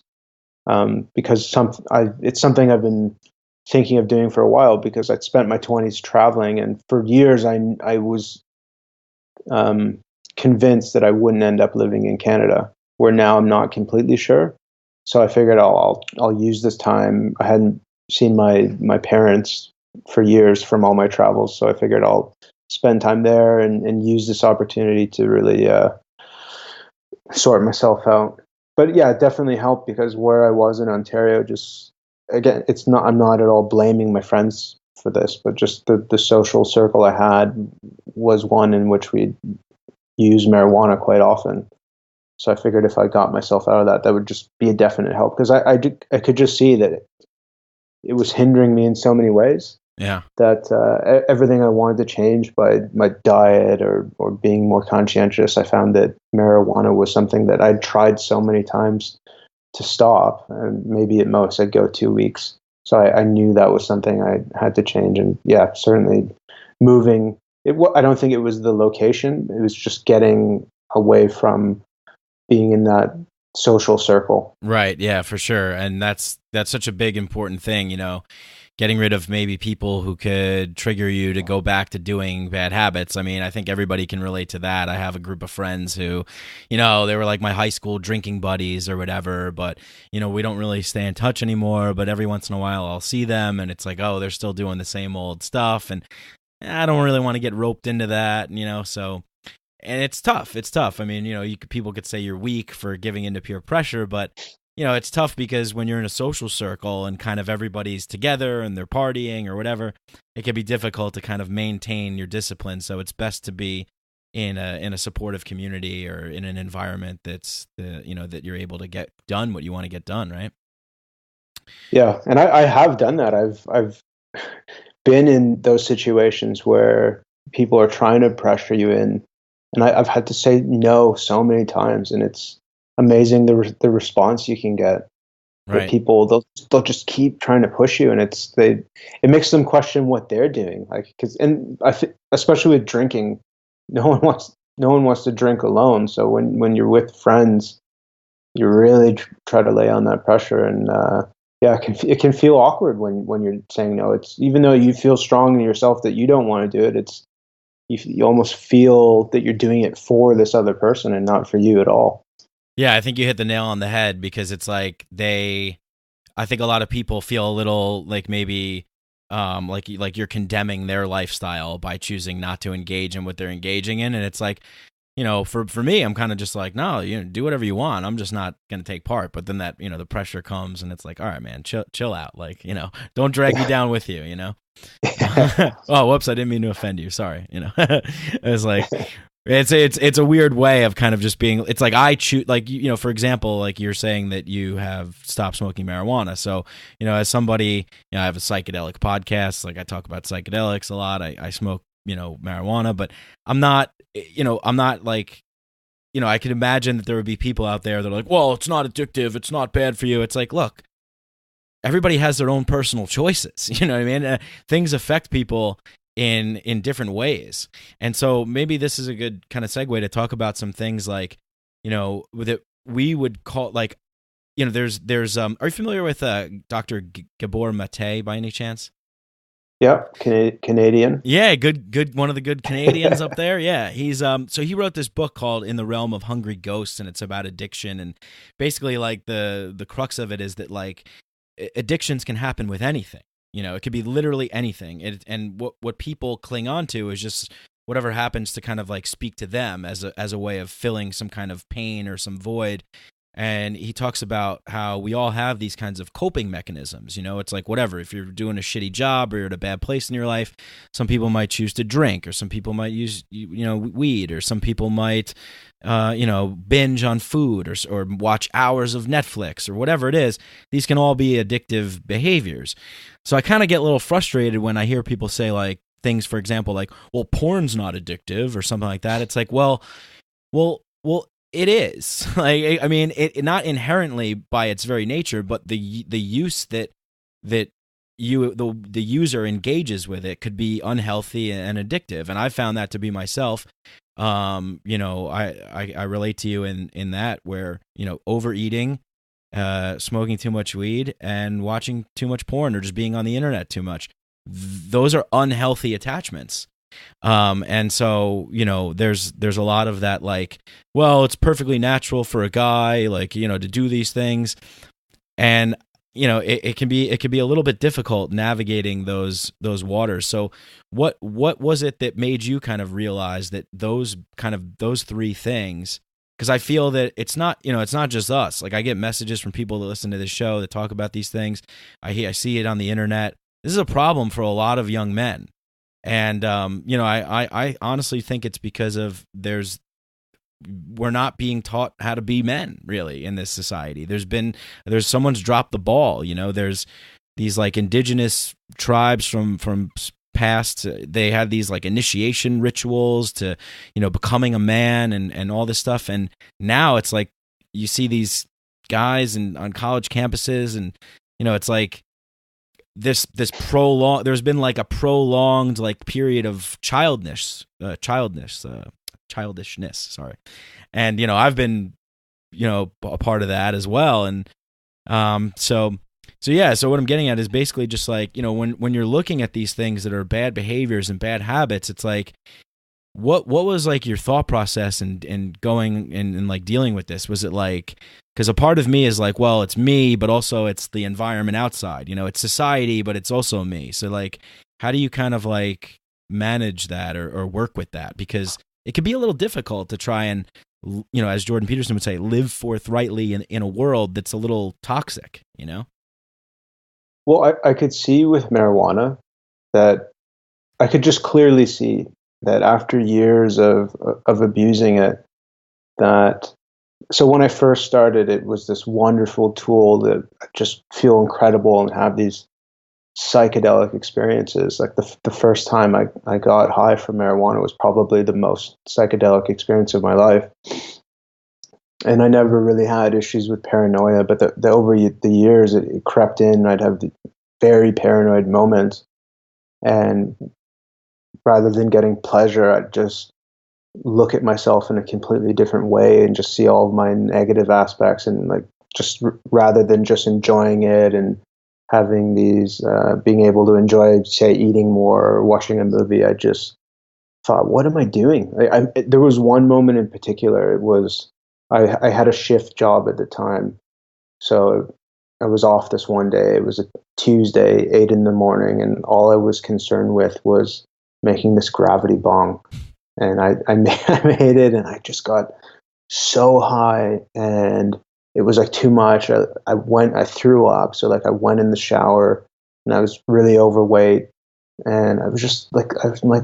because it's something I've been thinking of doing for a while, because I'd spent my 20s traveling, and for years I was convinced that I wouldn't end up living in Canada, where now I'm not completely sure. So I figured I'll use this time. I hadn't seen my parents for years from all my travels, so I figured I'll spend time there and use this opportunity to really sort myself out. But yeah, it definitely helped, because where I was in Ontario, just again, I'm not at all blaming my friends for this, but just the social circle I had was one in which we'd use marijuana quite often. So I figured if I got myself out of that, that would just be a definite help, because I could just see that it was hindering me in so many ways. Yeah. That everything I wanted to change by my diet or being more conscientious, I found that marijuana was something that I'd tried so many times to stop, and maybe at most I'd go 2 weeks. So I knew that was something I had to change. And yeah, certainly moving. I don't think it was the location. It was just getting away from being in that social circle. Right. Yeah, for sure. And that's such a big important thing, getting rid of maybe people who could trigger you to go back to doing bad habits. I mean, I think everybody can relate to that. I have a group of friends who, they were like my high school drinking buddies or whatever, but, we don't really stay in touch anymore. But every once in a while I'll see them and it's like, oh, they're still doing the same old stuff. And I don't really want to get roped into that, so. And it's tough. It's tough. I mean, people could say you're weak for giving into peer pressure, but it's tough because when you're in a social circle and kind of everybody's together and they're partying or whatever, it can be difficult to kind of maintain your discipline. So it's best to be in a supportive community or in an environment that's that you're able to get done what you want to get done, right? Yeah, and I have done that. I've been in those situations where people are trying to pressure you in, and I've had to say no so many times, and it's amazing the response you can get. Right. People they'll just keep trying to push you, and it makes them question what they're doing. Like, especially with drinking, no one wants to drink alone. So when you're with friends, you really try to lay on that pressure, and yeah, it can feel awkward when you're saying no. It's even though you feel strong in yourself that you don't want to do it. You almost feel that you're doing it for this other person and not for you at all. Yeah, I think you hit the nail on the head because it's like I think a lot of people feel a little like maybe like you're condemning their lifestyle by choosing not to engage in what they're engaging in. And it's like, for me, I'm kind of just like, no, do whatever you want. I'm just not going to take part. But then that, the pressure comes and it's like, all right, man, chill out. Like, don't drag me down with you, Oh, whoops, I didn't mean to offend you. Sorry. It's like, it's a weird way of kind of just being, it's like I choose, like, for example, like you're saying that you have stopped smoking marijuana. So, as somebody, I have a psychedelic podcast, like I talk about psychedelics a lot. I smoke, marijuana, but I'm not like, I can imagine that there would be people out there that are like, well, it's not addictive. It's not bad for you. It's like, look, everybody has their own personal choices. You know what I mean? Things affect people in different ways. And so maybe this is a good kind of segue to talk about some things like, that we would call like, there's are you familiar with Dr. Gabor Mate by any chance? Yeah, Canadian. Yeah, good. One of the good Canadians up there. Yeah, he's so he wrote this book called In the Realm of Hungry Ghosts, and it's about addiction. And basically, like the crux of it is that like addictions can happen with anything. It could be literally anything. And what people cling on to is just whatever happens to kind of like speak to them as a way of filling some kind of pain or some void. And he talks about how we all have these kinds of coping mechanisms. It's like whatever. If you're doing a shitty job or you're at a bad place in your life, some people might choose to drink, or some people might use, weed, or some people might, binge on food or watch hours of Netflix or whatever it is. These can all be addictive behaviors. So I kind of get a little frustrated when I hear people say like things, for example, like, well, porn's not addictive or something like that. It's like, well, it is. Like, I mean, it not inherently by its very nature, but the use that the user engages with it could be unhealthy and addictive. And I found that to be myself. I relate to you in that where, overeating, smoking too much weed, and watching too much porn or just being on the internet too much. Those are unhealthy attachments. And so, there's a lot of that, like, well, it's perfectly natural for a guy, like, to do these things. And, it can be a little bit difficult navigating those waters. So what was it that made you kind of realize that those three things, because I feel that it's not just us. Like I get messages from people that listen to this show that talk about these things. I see it on the internet. This is a problem for a lot of young men. And, I honestly think it's because of we're not being taught how to be men really in this society. There's someone's dropped the ball, there's these like indigenous tribes from past, they had these like initiation rituals to, becoming a man and all this stuff. And now it's like, you see these guys on college campuses and, it's like, there's been like a prolonged like period of childishness. Sorry. And, I've been, a part of that as well. And so yeah, so what I'm getting at is basically just like, when you're looking at these things that are bad behaviors and bad habits, it's like, what was like your thought process and going and like dealing with this? Was it like, because a part of me is like, well, it's me, but also it's the environment outside, it's society, but it's also me. So like, how do you kind of like manage that or work with that? Because it can be a little difficult to try and, as Jordan Peterson would say, live forthrightly in a world that's a little toxic, Well, I could see with marijuana that I could just clearly see that after years of abusing it, that so when I first started, it was this wonderful tool that just feel incredible and have these psychedelic experiences. Like the first time I got high from marijuana was probably the most psychedelic experience of my life. And I never really had issues with paranoia, but the over the years it crept in. I'd have the very paranoid moments, and rather than getting pleasure, I'd just look at myself in a completely different way and just see all of my negative aspects, and like just rather than just enjoying it and having these being able to enjoy, say, eating more or watching a movie, I just thought, what am I doing? There was one moment in particular. It was I had a shift job at the time, so I was off this one day. It was a Tuesday, 8 a.m, and all I was concerned with was making this gravity bong. And I made it, and I just got so high, and it was like too much. I threw up. So like I went in the shower, and I was really overweight, and I was like,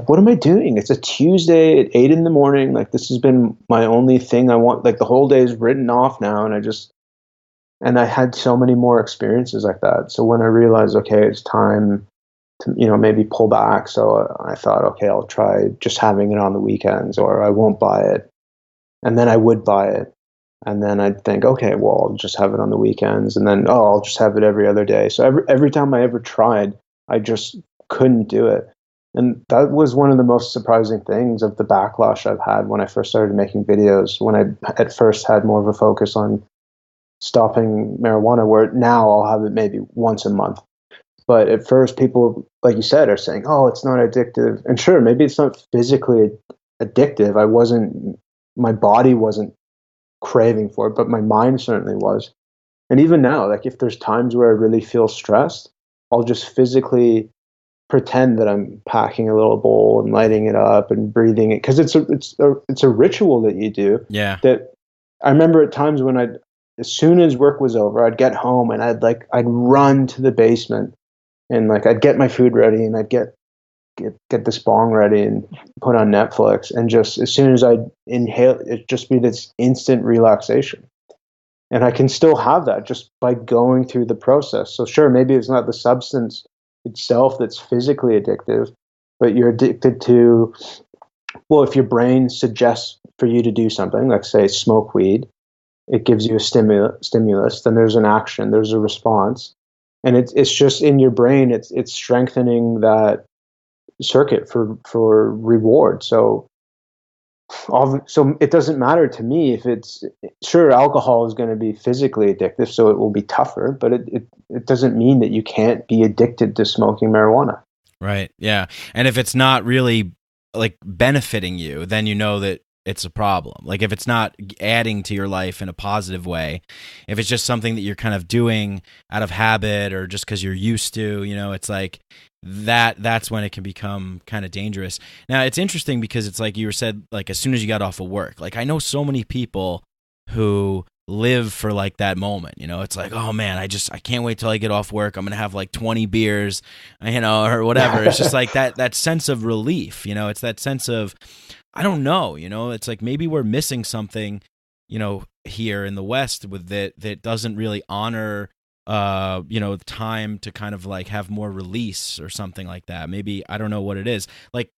what am I doing? It's a Tuesday at 8 a.m. Like, this has been my only thing I want. Like, the whole day is written off now, and I had so many more experiences like that. So when I realized, okay, it's time to, maybe pull back. So I thought, okay, I'll try just having it on the weekends, or I won't buy it. And then I would buy it. And then I'd think, okay, well, I'll just have it on the weekends. And then, I'll just have it every other day. So every time I ever tried, I just couldn't do it. And that was one of the most surprising things of the backlash I've had when I first started making videos, when I at first had more of a focus on stopping marijuana, where now I'll have it maybe once a month. But at first, people, like you said, are saying, oh, it's not addictive. And sure, maybe it's not physically addictive. My body wasn't craving for it, but my mind certainly was. And even now, like if there's times where I really feel stressed, I'll just physically pretend that I'm packing a little bowl and lighting it up and breathing it, because it's a ritual that you do. Yeah. That I remember at times when as soon as work was over, I'd get home and I'd run to the basement, and like I'd get my food ready, and I'd get this bong ready and put on Netflix, and just as soon as I'd inhale, it'd just be this instant relaxation. And I can still have that just by going through the process. So sure, maybe it's not the substance itself that's physically addictive, but you're addicted to, well, if your brain suggests for you to do something, like say smoke weed, it gives you a stimulus, then there's an action, there's a response. And it's just in your brain, it's strengthening that circuit for reward. So it doesn't matter to me if it's, sure, alcohol is going to be physically addictive, so it will be tougher, but it doesn't mean that you can't be addicted to smoking marijuana. Right. Yeah. And if it's not really like benefiting you, then you know that it's a problem. Like if it's not adding to your life in a positive way, if it's just something that you're kind of doing out of habit or just because you're used to, it's like that's when it can become kind of dangerous. Now it's interesting because it's like you were said, like as soon as you got off of work, like I know so many people who live for like that moment, it's like, oh man, I can't wait till I get off work. I'm going to have like 20 beers, or whatever. It's just like that sense of relief, it's that sense of, I don't know, it's like maybe we're missing something, here in the West with that doesn't really honor, time to kind of like have more release or something like that. Maybe, I don't know what it is. Like,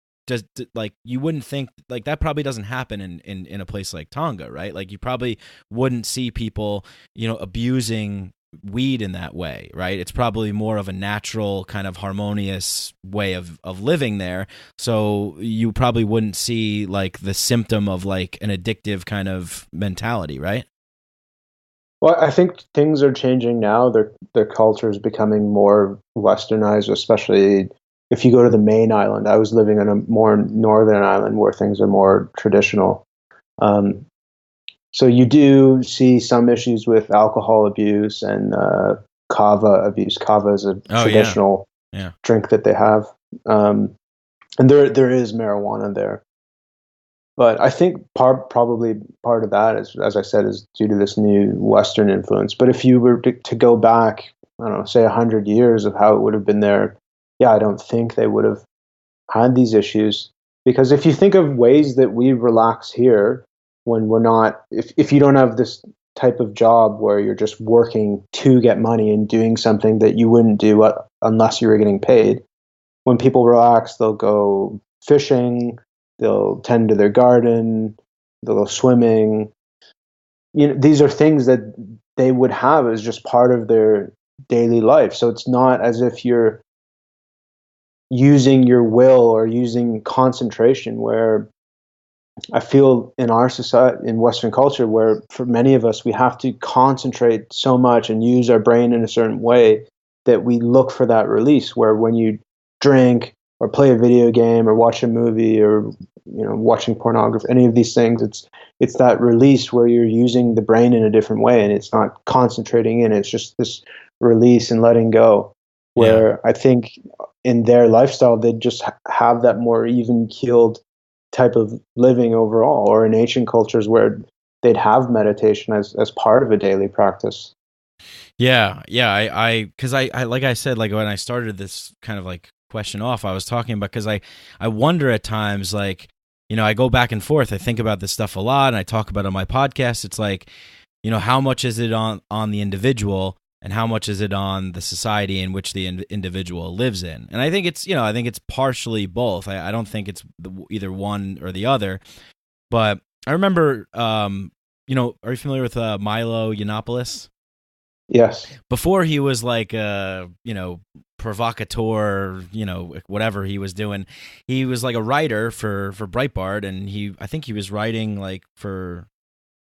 like you wouldn't think like that probably doesn't happen in a place like Tonga, right? Like you probably wouldn't see people, abusing weed in that way, right? It's probably more of a natural kind of harmonious way of living there. So you probably wouldn't see like the symptom of like an addictive kind of mentality, right? Well, I think things are changing now. Their culture is becoming more westernized, especially if you go to the main island. I was living on a more northern island where things are more traditional. Um, so you do see some issues with alcohol abuse and kava abuse. Kava is a Oh yeah, traditional yeah, drink that they have, um, and there is marijuana there. But I think probably part of that is, as I said, is due to this new Western influence. But if you were to go back, I don't know, say 100 years of how it would have been there, yeah, I don't think they would have had these issues. Because if you think of ways that we relax here when we're not, if you don't have this type of job where you're just working to get money and doing something that you wouldn't do unless you were getting paid, when people relax, they'll go fishing, they'll tend to their garden, they'll go swimming. These are things that they would have as just part of their daily life. So it's not as if you're using your will or using concentration, where I feel in our society, in Western culture, where for many of us, we have to concentrate so much and use our brain in a certain way that we look for that release. Where when you drink or play a video game or watch a movie or watching pornography, any of these things, it's that release where you're using the brain in a different way and it's not concentrating in. It's just this release and letting go. yeah. Where I think in their lifestyle, they just have that more even keeled type of living overall, or in ancient cultures where they'd have meditation as part of a daily practice. Yeah. Because I, like I said, like when I started this kind of like question off, I was talking about because I wonder at times, like, I go back and forth. I think about this stuff a lot, and I talk about it on my podcast. It's like, how much is it on the individual, and how much is it on the society in which the individual lives in? And I think it's partially both. I don't think it's either one or the other. But I remember, are you familiar with Milo Yiannopoulos? Yes. Before he was like provocateur, whatever he was doing, he was like a writer for Breitbart, and I think he was writing like for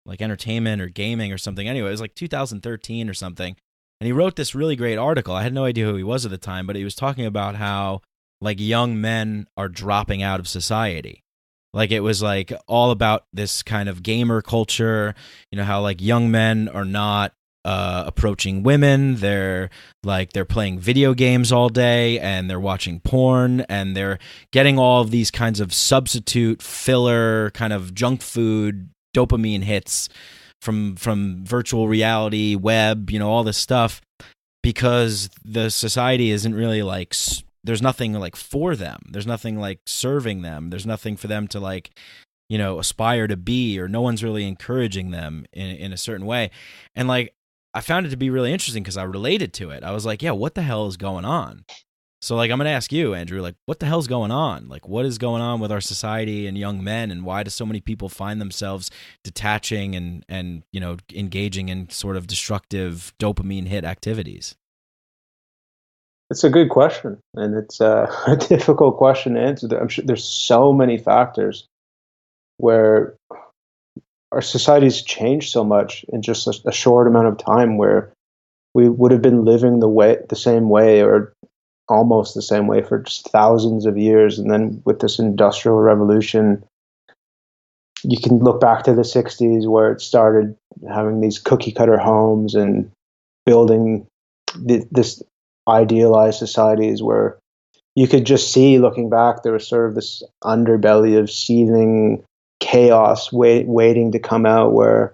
like entertainment or gaming or something. Anyway, it was like 2013 or something. And he wrote this really great article. I had no idea who he was at the time, but he was talking about how like young men are dropping out of society. Like it was like all about this kind of gamer culture, how like young men are not approaching women. They're playing video games all day, and they're watching porn, and they're getting all of these kinds of substitute filler kind of junk food dopamine hits from virtual reality, web, all this stuff, because the society isn't really like there's nothing like for them. There's nothing like serving them. There's nothing for them to like aspire to be, or no one's really encouraging them in a certain way. And like I found it to be really interesting because I related to it. I was like, yeah, what the hell is going on? So like I'm going to ask you, Andrew, like what the hell's going on? Like what is going on with our society and young men, and why do so many people find themselves detaching and engaging in sort of destructive dopamine hit activities? It's a good question, and it's a difficult question to answer. I'm sure there's so many factors where our society's changed so much in just a short amount of time, where we would have been living the same way, or almost the same way, for just thousands of years. And then with this industrial revolution, you can look back to the 60s where it started having these cookie cutter homes and building this idealized societies where you could just see, looking back, there was sort of this underbelly of seething chaos waiting to come out. Where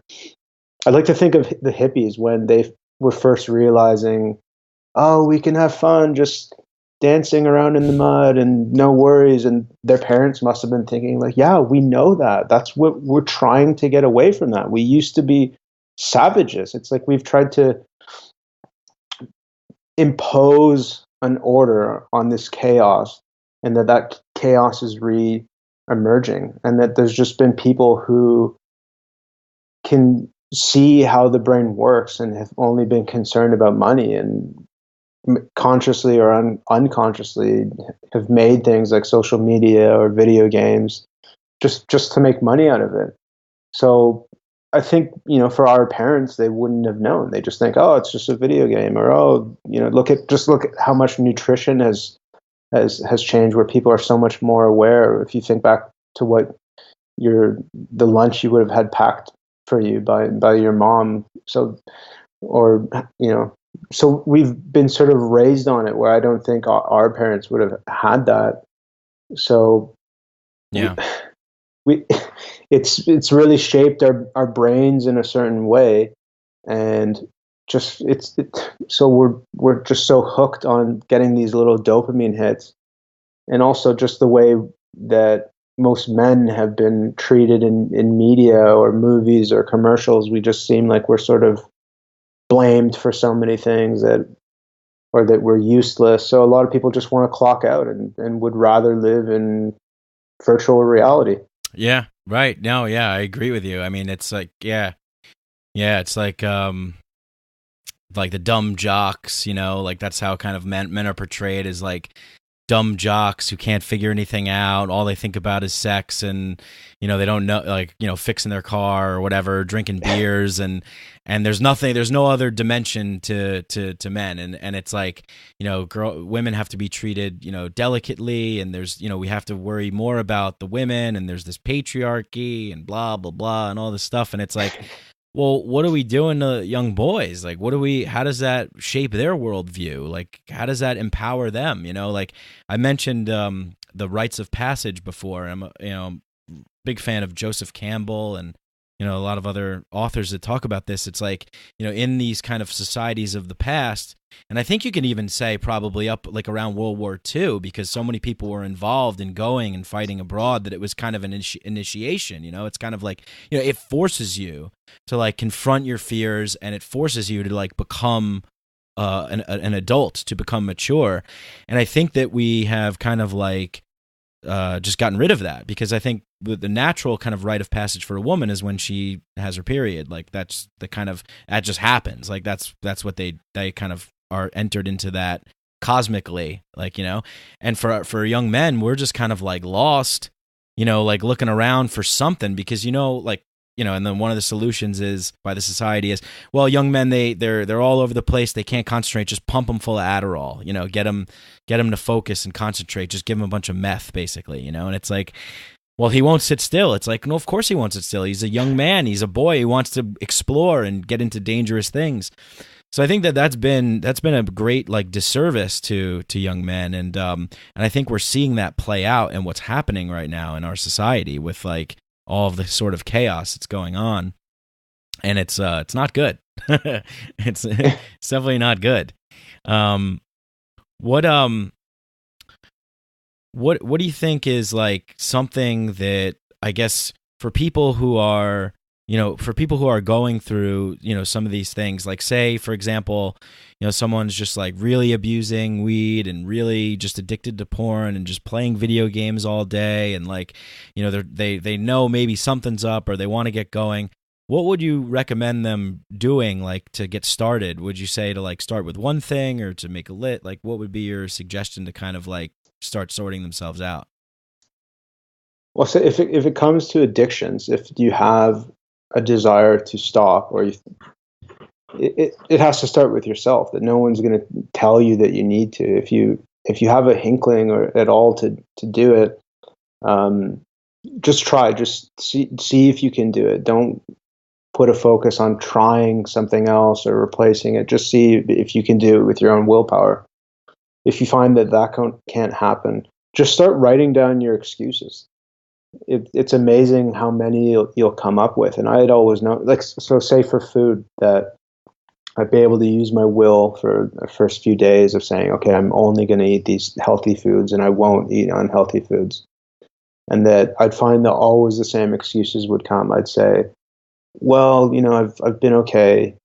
I'd like to think of the hippies when they were first realizing, oh, we can have fun just dancing around in the mud and no worries. And their parents must have been thinking, like, yeah, we know that. That's what we're trying to get away from. That we used to be savages. It's like we've tried to impose an order on this chaos, and that chaos is re-emerging, and that there's just been people who can see how the brain works and have only been concerned about money, and consciously or unconsciously have made things like social media or video games just to make money out of it. So I think, for our parents, they wouldn't have known. They just think, oh, it's just a video game, or oh, look at how much nutrition has changed, where people are so much more aware. If you think back to what the lunch you would have had packed for you by your mom, or so we've been sort of raised on it, where I don't think our parents would have had that. So yeah, we it's really shaped our brains in a certain way, and just so we're just so hooked on getting these little dopamine hits, and also just the way that most men have been treated in media or movies or commercials. We just seem like we're sort of blamed for so many things, that we're useless. So a lot of people just want to clock out and would rather live in virtual reality. Yeah, right. No, yeah, I agree with you. I mean, it's like, yeah, it's like the dumb jocks, like that's how kind of men are portrayed, as like dumb jocks who can't figure anything out. All they think about is sex, and they don't know, like, fixing their car or whatever, drinking beers, and there's no other dimension to men, and it's like, women have to be treated, delicately, and there's, we have to worry more about the women, and there's this patriarchy and blah blah blah and all this stuff, and it's like, well, what are we doing to young boys? Like, how does that shape their worldview? Like, how does that empower them? Like I mentioned the rites of passage before. I'm a big fan of Joseph Campbell and a lot of other authors that talk about this. It's like, in these kind of societies of the past, and I think you can even say probably up like around World War II, because so many people were involved in going and fighting abroad, that it was kind of an initiation. It's kind of like, it forces you to like confront your fears, and it forces you to like become an adult, to become mature. And I think that we have kind of like just gotten rid of that, because I think the natural kind of rite of passage for a woman is when she has her period. Like that's the kind of, that just happens. Like that's what they kind of are entered into that cosmically, like, and for young men, we're just kind of like lost, like looking around for something, because, like, and then one of the solutions is by the society is, well, young men, they're all over the place. They can't concentrate. Just pump them full of Adderall, get them to focus and concentrate. Just give them a bunch of meth, basically, and it's like, well, he won't sit still. It's like, no, of course he won't sit still. He's a young man. He's a boy. He wants to explore and get into dangerous things. So I think that's been a great like disservice to young men, and I think we're seeing that play out in what's happening right now in our society with like all of the sort of chaos that's going on, and it's not good. It's definitely not good. What do you think is like something that, I guess, for people who are going through, some of these things, like say, for example, someone's just like really abusing weed and really just addicted to porn and just playing video games all day, and like, they know maybe something's up or they want to get going. What would you recommend them doing, like, to get started? Would you say to like start with one thing, or to make a lit? Like, what would be your suggestion to kind of like start sorting themselves out? Well, so if it comes to addictions, if you have a desire to stop, or it has to start with yourself. That no one's going to tell you that you need to. If you have a inkling or at all to do it, just try. Just see if you can do it. Don't put a focus on trying something else or replacing it. Just see if you can do it with your own willpower. If you find that can't happen, just start writing down your excuses. It's amazing how many you'll come up with. And I'd always know, like, so say for food, that I'd be able to use my will for the first few days of saying, okay, I'm only going to eat these healthy foods and I won't eat unhealthy foods. And that I'd find that always the same excuses would come. I'd say, well, I've been okay.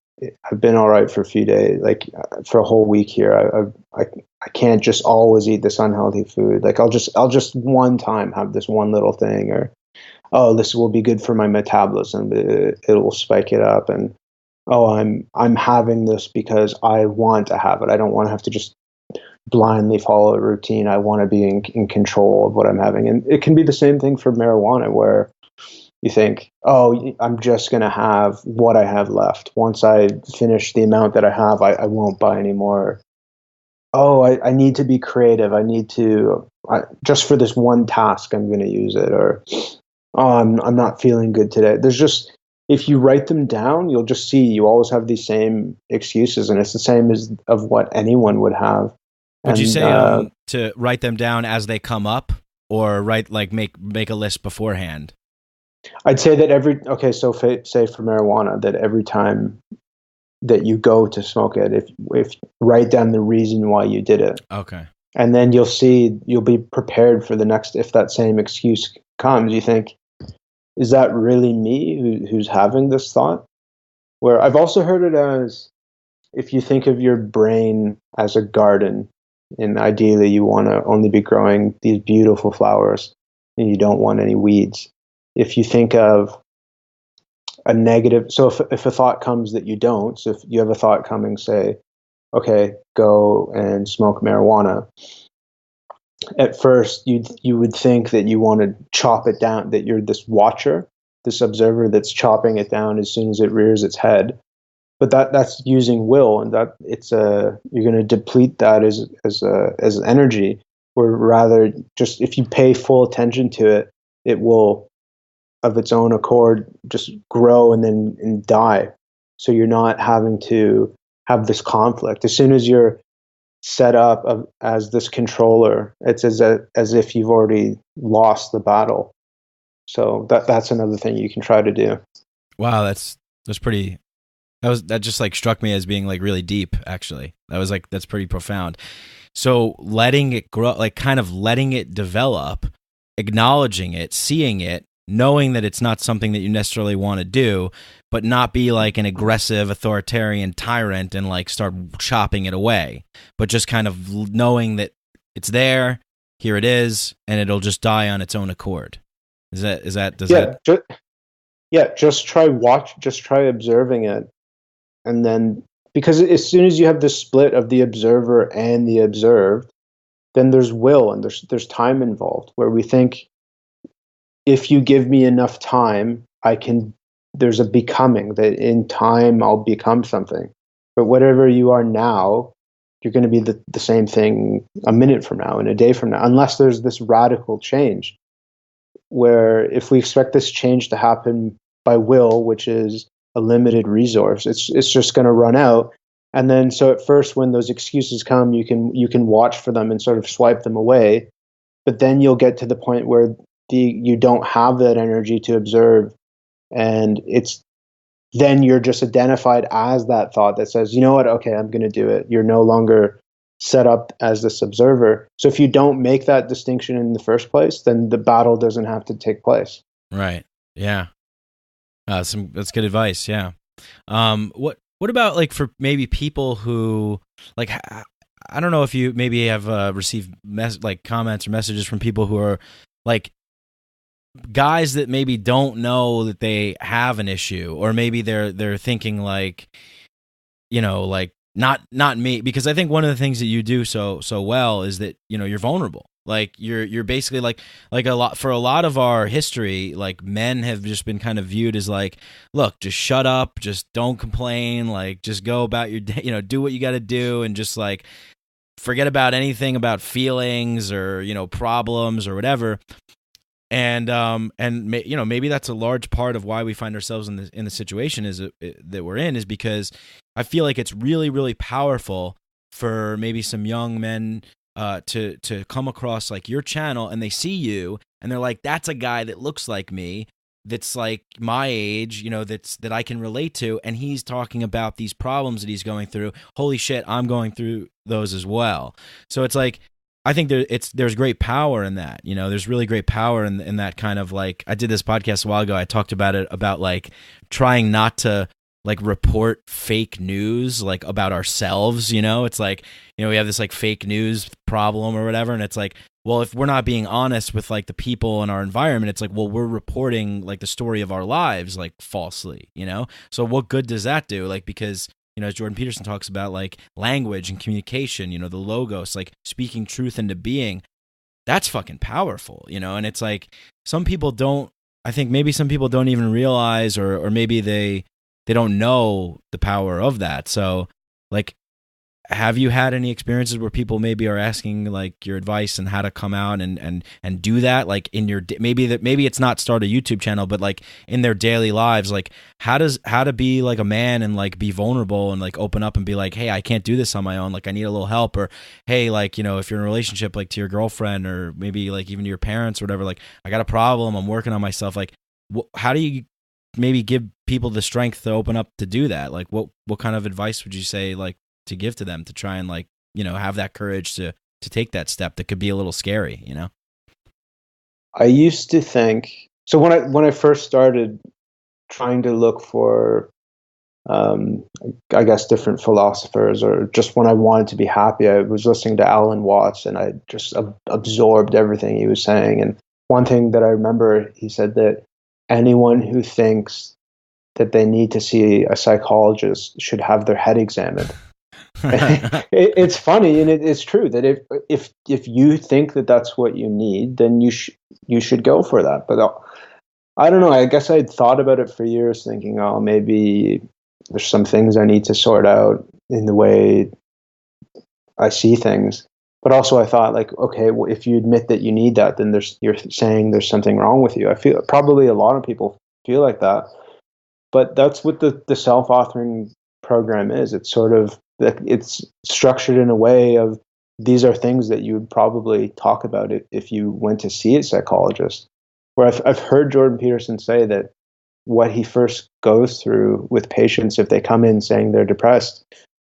I've been all right for a few days, like for a whole week here. I can't just always eat this unhealthy food. Like I'll just one time have this one little thing, or, oh, this will be good for my metabolism. It will spike it up. And, oh, I'm having this because I want to have it. I don't want to have to just blindly follow a routine. I want to be in control of what I'm having. And it can be the same thing for marijuana, where, You think, oh, I'm just going to have what I have left. Once I finish the amount that I have, I won't buy any more. Oh, I need to be creative. I need to, just for this one task, I'm going to use it. Or, oh, I'm not feeling good today. There's just, if you write them down, you'll just see you always have these same excuses. And it's the same as of what anyone would have. Would you say to write them down as they come up, or make a list beforehand? I'd say that so say for marijuana, that every time that you go to smoke it, if write down the reason why you did it. Okay. And then you'll be prepared for the next, if that same excuse comes, you think, is that really me who's having this thought? Where I've also heard it as, if you think of your brain as a garden, and ideally you want to only be growing these beautiful flowers and you don't want any weeds. If you think of a negative, so if a thought comes that you don't, so if you have a thought coming, say, okay, go and smoke marijuana. At first, you would think that you want to chop it down, that you're this watcher, this observer that's chopping it down as soon as it rears its head. But that's using will, and that you're going to deplete that as energy. Or rather, just if you pay full attention to it, it will, of its own accord, just grow and die. So you're not having to have this conflict. As soon as you're set up as this controller, it's as if you've already lost the battle. So that's another thing you can try to do. Wow, that's pretty. That just like struck me as being like really deep. Actually, that's pretty profound. So letting it grow, like kind of letting it develop, acknowledging it, seeing it, knowing that it's not something that you necessarily want to do, but not be like an aggressive authoritarian tyrant and like start chopping it away, but just kind of knowing that it's there, here it is, and it'll just die on its own accord. Just try observing it. And then, because as soon as you have the split of the observer and the observed, then there's will and there's time involved, where we think, if you give me enough time, there's a becoming, that in time I'll become something. But whatever you are now, you're going to be the same thing a minute from now and a day from now, unless there's this radical change, where if we expect this change to happen by will, which is a limited resource, it's just going to run out. And then, so at first, when those excuses come, you can watch for them and sort of swipe them away. But then you'll get to the point where you don't have that energy to observe, and then you're just identified as that thought that says, you know what, okay, I'm going to do it. You're no longer set up as this observer. So if you don't make that distinction in the first place, then the battle doesn't have to take place. Right. Yeah. That's good advice. Yeah. What about like for maybe people who like, I don't know if you maybe have received comments or messages from people who are like guys that maybe don't know that they have an issue, or maybe they're thinking like, you know, like not me, because I think one of the things that you do so well is that, you know, you're vulnerable. Like you're basically like a lot of our history, like men have just been kind of viewed as like, look, just shut up, just don't complain, like just go about your day, you know, do what you got to do, and just like forget about anything about feelings or, you know, problems or whatever. And you know, maybe that's a large part of why we find ourselves in the situation that we're in, is because I feel like it's really, really powerful for maybe some young men to come across like your channel, and they see you and they're like, that's a guy that looks like me, that's like my age, you know, that I can relate to, and he's talking about these problems that he's going through. Holy shit, I'm going through those as well. So it's like, I think there's great power in that, you know, there's really great power in that kind of like, I did this podcast a while ago, I talked about it, about like trying not to like report fake news like about ourselves, you know. It's like, you know, we have this like fake news problem or whatever, and it's like, well, if we're not being honest with like the people in our environment, it's like, well, we're reporting like the story of our lives like falsely, you know. So what good does that do? Like, because, you know, as Jordan Peterson talks about, like language and communication, you know, the logos, like speaking truth into being, that's fucking powerful, you know. And it's like, some people don't I think maybe some people don't even realize, or maybe they don't know the power of that. So like, have you had any experiences where people maybe are asking like your advice and how to come out and do that, like in your, maybe it's not start a YouTube channel, but like in their daily lives, like how to be like a man and like be vulnerable and like open up and be like, hey, I can't do this on my own, like I need a little help. Or hey, like, you know, if you're in a relationship, like to your girlfriend or maybe like even to your parents or whatever, like I got a problem, I'm working on myself. Like how do you maybe give people the strength to open up to do that? Like what kind of advice would you say like to give to them to try and like, you know, have that courage to take that step that could be a little scary, you know? I used to think, so when I first started trying to look for, I guess different philosophers, or just when I wanted to be happy, I was listening to Alan Watts and I just absorbed everything he was saying. And one thing that I remember, he said that anyone who thinks that they need to see a psychologist should have their head examined. It's funny, and it's true that if you think that that's what you need, then you should go for that. But I don't know. I guess I'd thought about it for years, thinking, oh, maybe there's some things I need to sort out in the way I see things. But also, I thought, like, okay, well, if you admit that you need that, then you're saying there's something wrong with you. I feel probably a lot of people feel like that, but that's what the self-authoring program is. It's sort of, it's structured in a way of, these are things that you would probably talk about if you went to see a psychologist. Where I've heard Jordan Peterson say that what he first goes through with patients, if they come in saying they're depressed,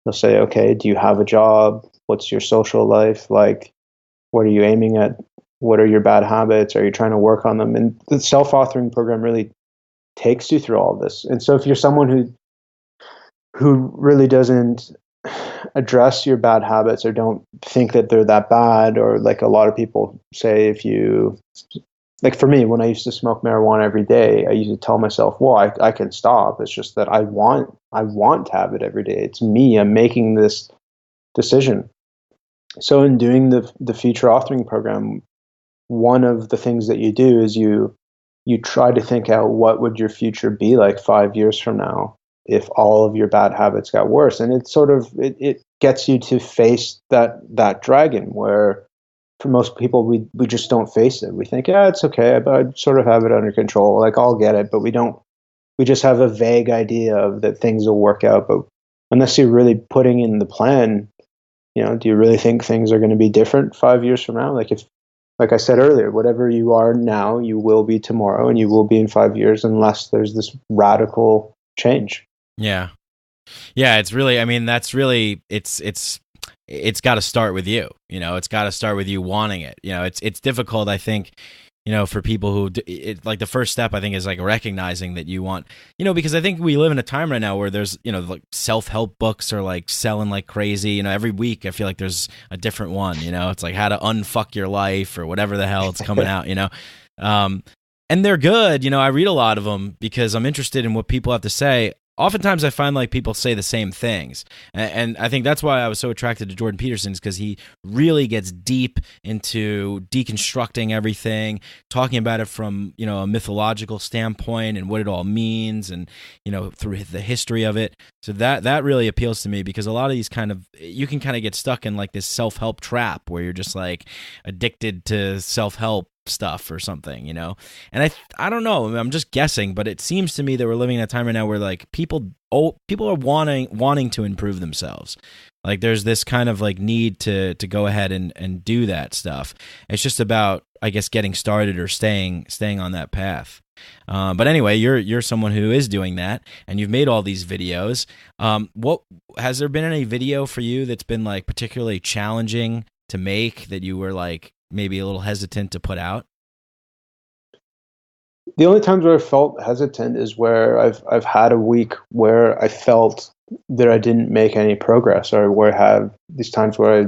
they'll say, okay, do you have a job? What's your social life like? What are you aiming at? What are your bad habits? Are you trying to work on them? And the self-authoring program really takes you through all of this. And so if you're someone who really doesn't address your bad habits, or don't think that they're that bad, or like a lot of people say, if you, like for me, when I used to smoke marijuana every day, I used to tell myself, well, I can stop. It's just that I want to have it every day. It's me. I'm making this decision. So in doing the future authoring program, one of the things that you do is you try to think out, what would your future be like 5 years from now if all of your bad habits got worse. And it's sort of, it gets you to face that dragon, where for most people, we just don't face it. We think, yeah, it's okay, but I sort of have it under control. Like, I'll get it, but we just have a vague idea of that things will work out. But unless you're really putting in the plan, you know, do you really think things are going to be different 5 years from now? Like I said earlier, whatever you are now, you will be tomorrow, and you will be in 5 years, unless there's this radical change. Yeah. Yeah. It's really, I mean, that's really, it's got to start with you, you know, it's got to start with you wanting it. You know, it's difficult, I think, you know, for people who, like the first step, I think, is like recognizing that you want, you know, because I think we live in a time right now where there's, you know, like self-help books are like selling like crazy. You know, every week I feel like there's a different one, you know, it's like how to unfuck your life or whatever the hell it's coming out, you know. And they're good. You know, I read a lot of them because I'm interested in what people have to say. Oftentimes I find like people say the same things. And I think that's why I was so attracted to Jordan Peterson, is because he really gets deep into deconstructing everything, talking about it from, you know, a mythological standpoint and what it all means, and, you know, through the history of it. So that really appeals to me, because a lot of these you can kind of get stuck in like this self-help trap where you're just like addicted to self-help stuff or something, you know. And I don't know, I'm just guessing, but it seems to me that we're living in a time right now where like people are wanting to improve themselves. Like there's this kind of like need to go ahead and do that stuff. It's just about, I guess, getting started or staying on that path. But anyway, you're someone who is doing that, and you've made all these videos. What has there been any video for you that's been like particularly challenging to make, that you were like maybe a little hesitant to put out? The only times where I felt hesitant is where I've had a week where I felt that I didn't make any progress, or where I have these times where I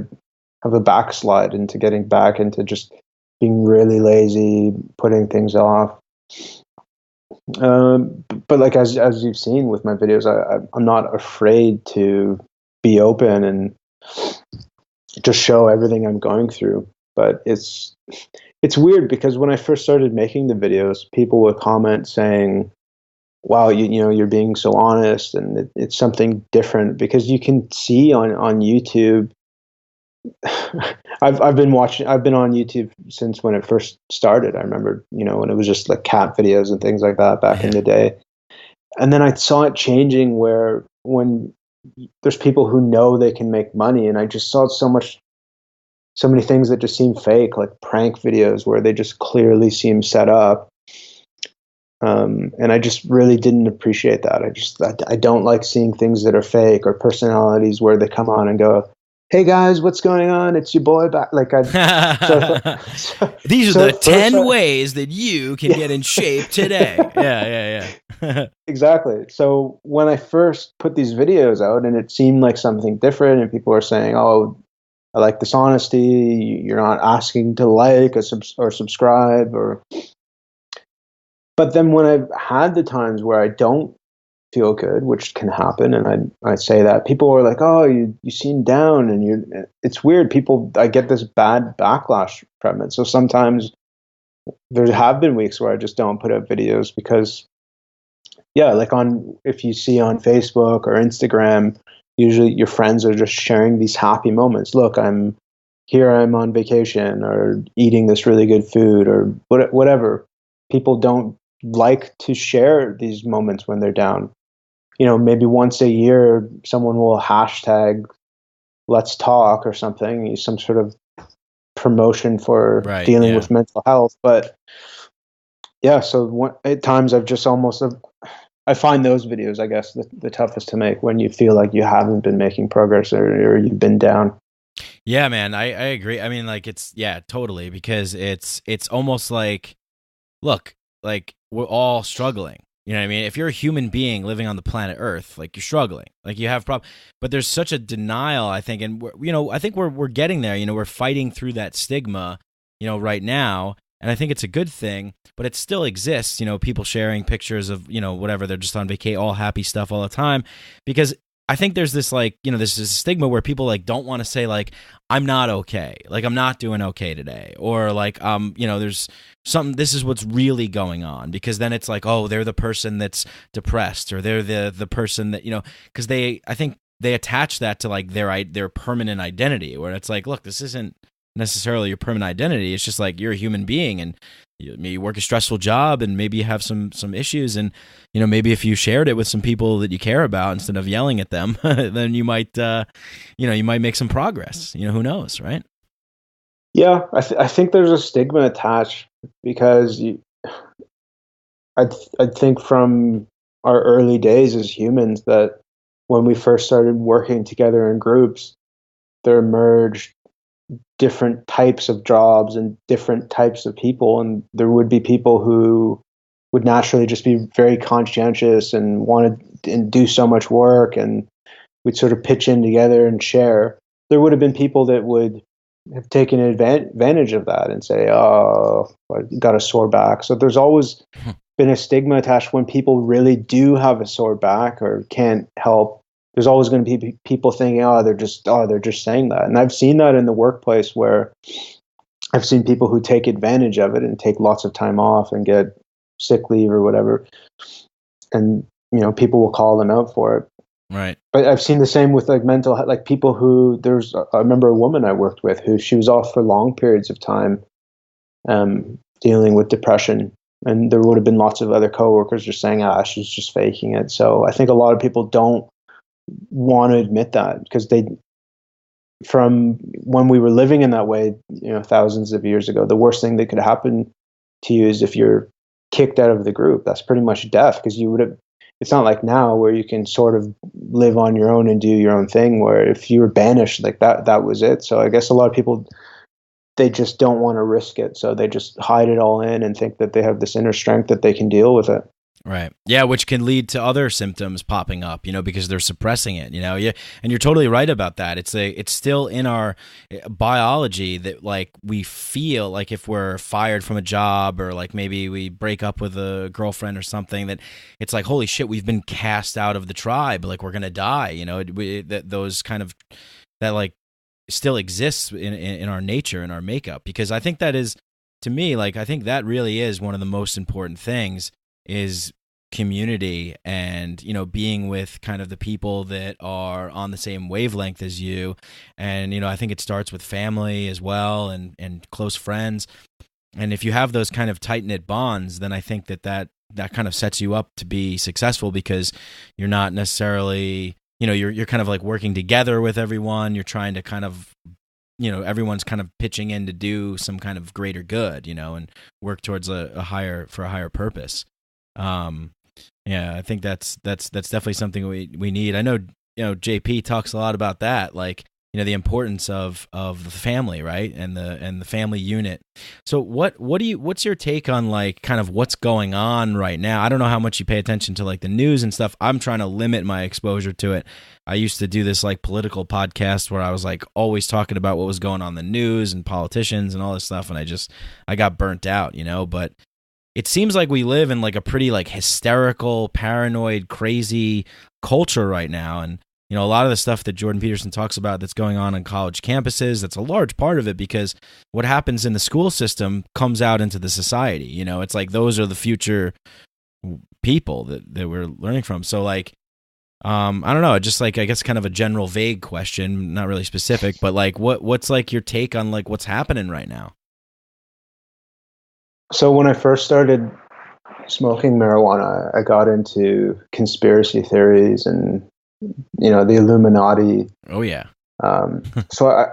have a backslide into getting back into just being really lazy, putting things off. But like as you've seen with my videos, I'm not afraid to be open and just show everything I'm going through. But it's weird because when I first started making the videos, people would comment saying, wow, you know, you're being so honest, and it's something different because you can see on YouTube. I've been on YouTube since when it first started. I remember, you know, when it was just like cat videos and things like that back in the day. And then I saw it changing where when there's people who know they can make money, and I just saw so many things that just seem fake, like prank videos where they just clearly seem set up. And I just really didn't appreciate that. I don't like seeing things that are fake, or personalities where they come on and go, "Hey guys, what's going on? It's your boy back." Like these are the 10 ways that you can get in shape today. Yeah. Exactly. So when I first put these videos out, and it seemed like something different, and people were saying, "Oh, I like this honesty. You're not asking to like or subscribe," or. But then when I've had the times where I don't feel good, which can happen, and I say that, people are like, "Oh, you seem down," and it's weird. I get this bad backlash from it. So sometimes there have been weeks where I just don't put up videos because, yeah, like if you see on Facebook or Instagram, usually your friends are just sharing these happy moments. Look, I'm on vacation, or eating this really good food, or whatever. People don't like to share these moments when they're down. You know, maybe once a year, someone will hashtag "Let's talk" or something, some sort of promotion for dealing with mental health. But yeah, so at times I find those videos, I guess, the toughest to make when you feel like you haven't been making progress, or you've been down. Yeah, man, I agree. I mean, like, totally, because it's almost like, look, like, we're all struggling. You know what I mean? If you're a human being living on the planet Earth, like, you're struggling, like, you have problems. But there's such a denial, I think, and I think we're getting there. You know, we're fighting through that stigma, you know, right now, and I think it's a good thing. But it still exists. You know, people sharing pictures of, you know, whatever, they're just on vacation, all happy stuff all the time, because I think there's this, like, you know, this is a stigma where people, like, don't want to say, like, I'm not okay, like, I'm not doing okay today, or like, you know, there's something, this is what's really going on, because then it's like, oh, they're the person that's depressed, or they're the person that, you know, because I think they attach that to, like, their permanent identity, where it's like, look, this isn't necessarily your permanent identity. It's just like, you're a human being, and you work a stressful job, and maybe you have some issues, and, you know, maybe if you shared it with some people that you care about instead of yelling at them, then you might you might make some progress. You know, who knows, right? Yeah, I think there's a stigma attached because I think from our early days as humans that when we first started working together in groups, there emerged different types of jobs and different types of people, and there would be people who would naturally just be very conscientious and wanted and do so much work, and we'd sort of pitch in together and share. There would have been people that would have taken advantage of that and say, "Oh, I got a sore back." So there's always been a stigma attached when people really do have a sore back or can't help. There's always going to be people thinking, they're just saying that. And I've seen that in the workplace where I've seen people who take advantage of it and take lots of time off and get sick leave or whatever. And, you know, people will call them out for it. Right. But I've seen the same with, like, mental health, like people who I remember a woman I worked with who she was off for long periods of time, dealing with depression. And there would have been lots of other coworkers just saying, she's just faking it. So I think a lot of people don't want to admit that because from when we were living in that way, you know, thousands of years ago, the worst thing that could happen to you is if you're kicked out of the group. That's pretty much death, because it's not like now where you can sort of live on your own and do your own thing, where if you were banished, like that was it. So I guess a lot of people, they just don't want to risk it. So they just hide it all in and think that they have this inner strength that they can deal with it. Right. Yeah, which can lead to other symptoms popping up, you know, because they're suppressing it, you know. Yeah, and you're totally right about that. It's still in our biology that, like, we feel like if we're fired from a job, or like maybe we break up with a girlfriend or something, that it's like, holy shit, we've been cast out of the tribe, like we're going to die, you know. Those kind of, that, like, still exists in our nature, in our makeup. Because I think that is, to me, like, I think that really is one of the most important things is community, and, you know, being with kind of the people that are on the same wavelength as you. And, you know, I think it starts with family as well, and close friends. And if you have those kind of tight-knit bonds, then I think that kind of sets you up to be successful, because you're not necessarily, you know, you're kind of like working together with everyone. You're trying to kind of, you know, everyone's kind of pitching in to do some kind of greater good, you know, and work towards a higher purpose. Yeah, I think that's definitely something we need. I know, you know, JP talks a lot about that, like, you know, the importance of the family, right? And the family unit. So what's your take on, like, kind of what's going on right now? I don't know how much you pay attention to, like, the news and stuff. I'm trying to limit my exposure to it. I used to do this, like, political podcast where I was, like, always talking about what was going on in the news and politicians and all this stuff, and I got burnt out, you know. But it seems like we live in, like, a pretty, like, hysterical, paranoid, crazy culture right now. And, you know, a lot of the stuff that Jordan Peterson talks about that's going on college campuses, that's a large part of it, because what happens in the school system comes out into the society. You know, it's like those are the future people that we're learning from. So, like, I don't know, just, like, I guess kind of a general vague question, not really specific, but, like, what's like your take on, like, what's happening right now? So when I first started smoking marijuana, I got into conspiracy theories and, you know, the Illuminati. Oh yeah. So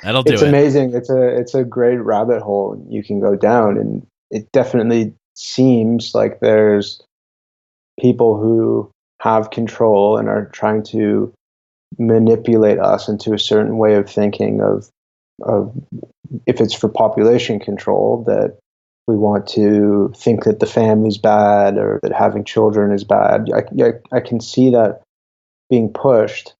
That'll do it. It's amazing. It's a great rabbit hole you can go down, and it definitely seems like there's people who have control and are trying to manipulate us into a certain way of thinking of if it's for population control, that we want to think that the family's bad or that having children is bad. I can see that being pushed,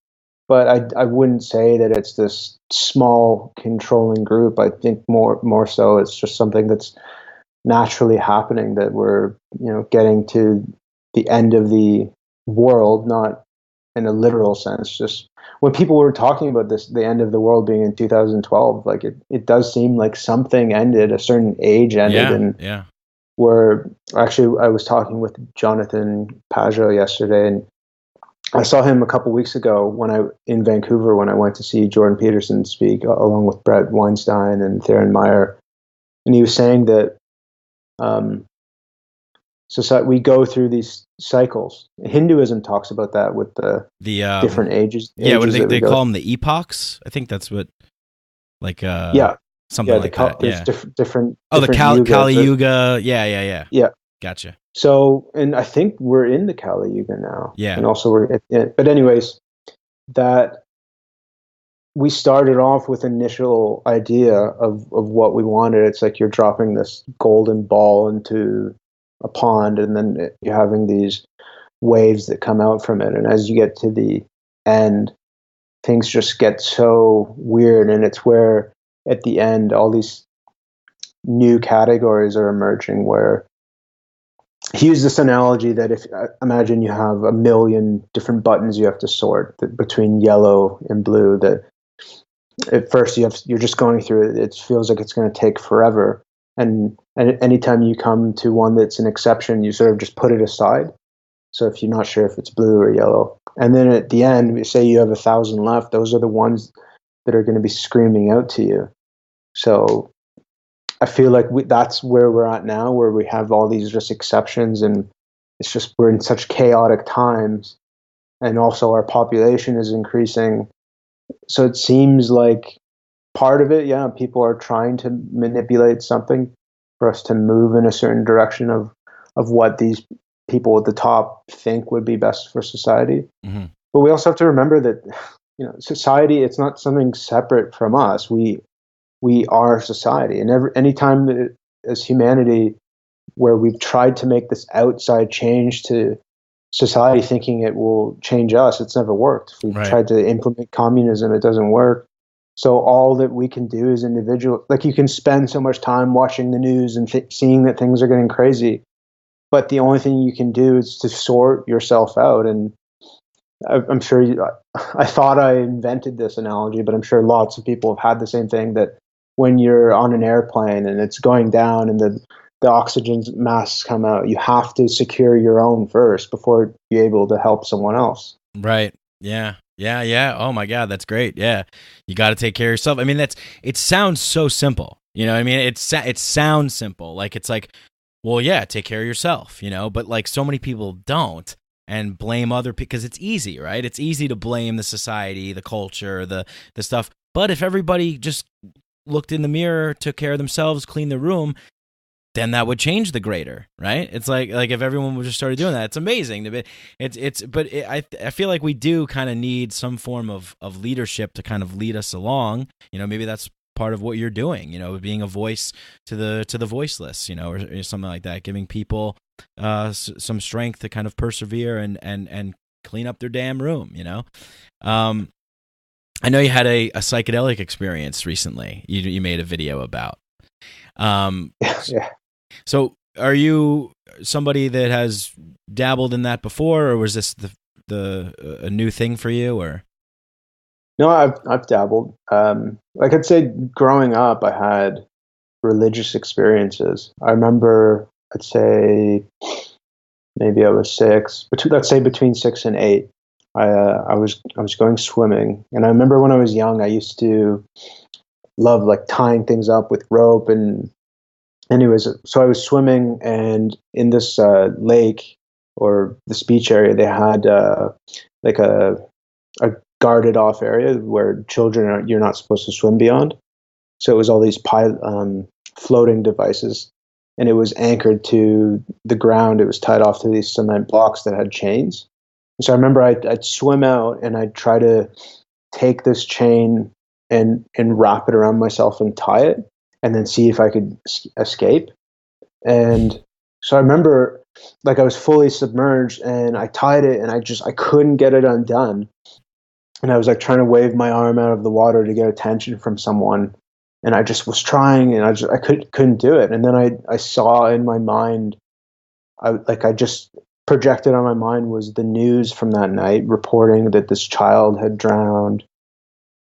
but I wouldn't say that it's this small controlling group. I think more so it's just something that's naturally happening, that we're, you know, getting to the end of the world, not in a literal sense. Just when people were talking about this, the end of the world being in 2012, like it does seem like something ended, a certain age ended. Yeah. Where actually I was talking with Jonathan Pajot yesterday, and I saw him a couple weeks ago in Vancouver when I went to see Jordan Peterson speak, along with Brett Weinstein and Theron Meyer, and he was saying that society, we go through these cycles. Hinduism talks about that with the different ages. Yeah, what do they call them? The epochs? I think that's what, like, something like that. There's different. Oh, the Kali Yuga. Yuga. Yeah. Yeah. Gotcha. So, and I think we're in the Kali Yuga now. Yeah. And also but anyways, that we started off with initial idea of what we wanted. It's like you're dropping this golden ball into a pond, and then you're having these waves that come out from it. And as you get to the end, things just get so weird. And it's where at the end, all these new categories are emerging, where he used this analogy that if imagine you have 1 million different buttons you have to sort between yellow and blue, that at first you're just going through it. It feels like it's going to take forever. And anytime you come to one that's an exception, you sort of just put it aside. So if you're not sure if it's blue or yellow, and then at the end, say you have 1,000 left, those are the ones that are going to be screaming out to you. So I feel like that's where we're at now, where we have all these just exceptions, and it's just we're in such chaotic times, and also our population is increasing. So it seems like part of it, yeah, people are trying to manipulate something for us to move in a certain direction of what these people at the top think would be best for society. Mm-hmm. But we also have to remember that, you know, society, it's not something separate from us. We are society, and anytime as humanity, where we've tried to make this outside change to society, thinking it will change us, it's never worked. If we've tried to implement communism, it doesn't work. So all that we can do as individuals, like you can spend so much time watching the news and seeing that things are getting crazy, but the only thing you can do is to sort yourself out. And I'm sure I thought I invented this analogy, but I'm sure lots of people have had the same thing, that when you're on an airplane and it's going down and the oxygen masks come out, you have to secure your own first before you're able to help someone else. Right. Yeah. Yeah. Yeah. Oh my God. That's great. Yeah. You got to take care of yourself. I mean, it sounds so simple. You know what I mean? It sounds simple. Like, it's like, well, yeah, take care of yourself, but like so many people don't and blame other people because it's easy, right? It's easy to blame the society, the culture, the stuff. But if everybody just looked in the mirror, took care of themselves, cleaned the room, then that would change the grader, right? It's like if everyone would just started doing that, it's amazing. I feel like we do kind of need some form of leadership to kind of lead us along. Maybe that's part of what you're doing. Being a voice to the voiceless, or something like that, giving people some strength to kind of persevere and clean up their damn room. I know you had a psychedelic experience recently. You made a video about. Yeah. So are you somebody that has dabbled in that before, or was this a new thing for you, or? No, I've dabbled. Like I'd say growing up, I had religious experiences. I remember, I'd say maybe I was let's say between 6 and 8. I was going swimming, and I remember when I was young, I used to love like tying things up with rope, and anyways, so I was swimming, and in this lake or this beach area, they had like a guarded off area where you're not supposed to swim beyond. So it was all these floating devices, and it was anchored to the ground. It was tied off to these cement blocks that had chains. So I remember I'd swim out and I'd try to take this chain and wrap it around myself and tie it, and then see if I could escape. And so I remember like I was fully submerged and I tied it and I couldn't get it undone. And I was like trying to wave my arm out of the water to get attention from someone. And I just was trying, and I couldn't do it. And then I saw in my mind, I just projected on my mind was the news from that night reporting that this child had drowned.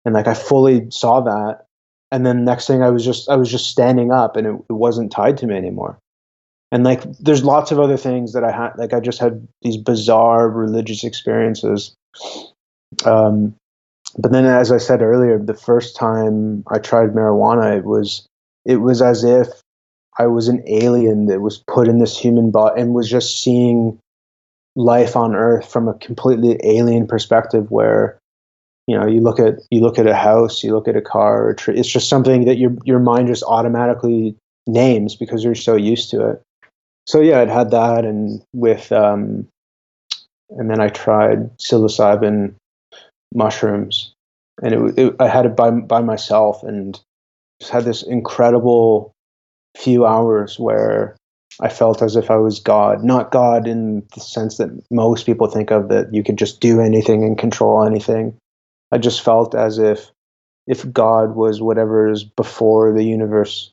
And like I fully saw that. And then next thing I was just standing up, and it wasn't tied to me anymore. And like there's lots of other things that I had, like I just had these bizarre religious experiences. But then, as I said earlier, the first time I tried marijuana, it was as if I was an alien that was put in this human body and was just seeing life on Earth from a completely alien perspective. Where you look at a house, you look at a car, or a tree. It's just something that your mind just automatically names because you're so used to it. So yeah, I'd had that, and then I tried psilocybin mushrooms, and I had it by myself, and just had this incredible few hours where I felt as if I was God. Not God in the sense that most people think of, that you could just do anything and control anything. I just felt as if God was whatever is before the universe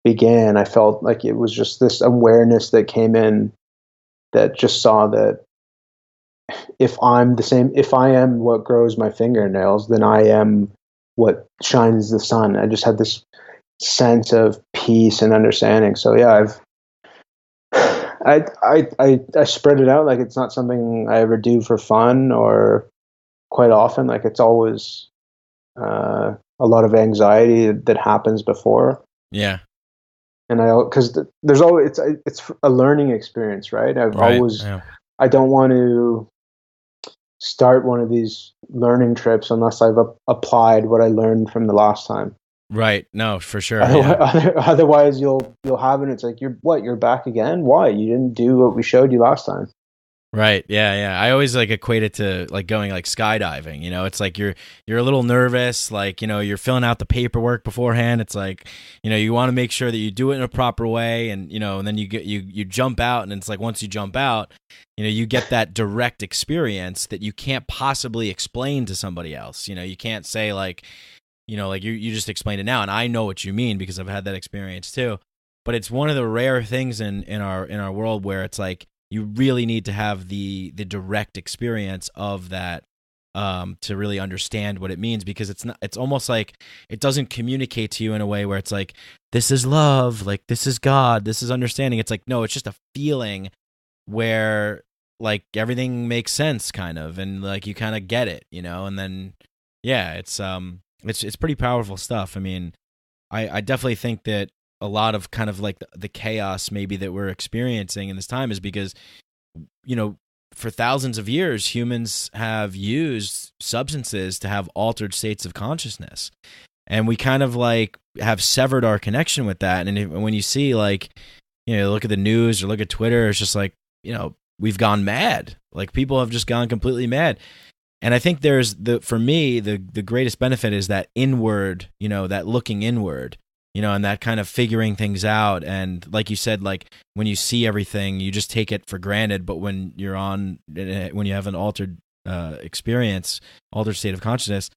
began. I felt like it was just this awareness that came in that just saw that if I am what grows my fingernails, then I am what shines the sun. I just had this sense of peace and understanding. So yeah, I spread it out. Like it's not something I ever do for fun or quite often. Like it's always a lot of anxiety that happens before. Yeah. And because there's always it's a learning experience, right? I don't want to start one of these learning trips unless I've applied what I learned from the last time. Right. No, for sure. Otherwise you'll have it. It's like, you're back again? Why? You didn't do what we showed you last time. Right. Yeah. Yeah. I always like equate it to like going like skydiving. It's like you're a little nervous. Like you're filling out the paperwork beforehand. It's like you want to make sure that you do it in a proper way, and and then you jump out, and it's like once you jump out, you get that direct experience that you can't possibly explain to somebody else. You can't say like like you just explained it now, and I know what you mean because I've had that experience too. But it's one of the rare things in our world where it's like you really need to have the direct experience of that to really understand what it means, because it's almost like it doesn't communicate to you in a way where it's like, this is love, like this is God, this is understanding. It's like, no, it's just a feeling where like everything makes sense kind of, and like you kind of get it, and then yeah, it's pretty powerful stuff. I mean, I definitely think that a lot of kind of like the chaos maybe that we're experiencing in this time is because, for thousands of years, humans have used substances to have altered states of consciousness. And we kind of like have severed our connection with that. And when you see like, look at the news or look at Twitter, it's just like, we've gone mad. Like people have just gone completely mad. And I think for me, the greatest benefit is that inward, that looking inward, and that kind of figuring things out. And like you said, like when you see everything, you just take it for granted. But when you have an altered experience, altered state of consciousness,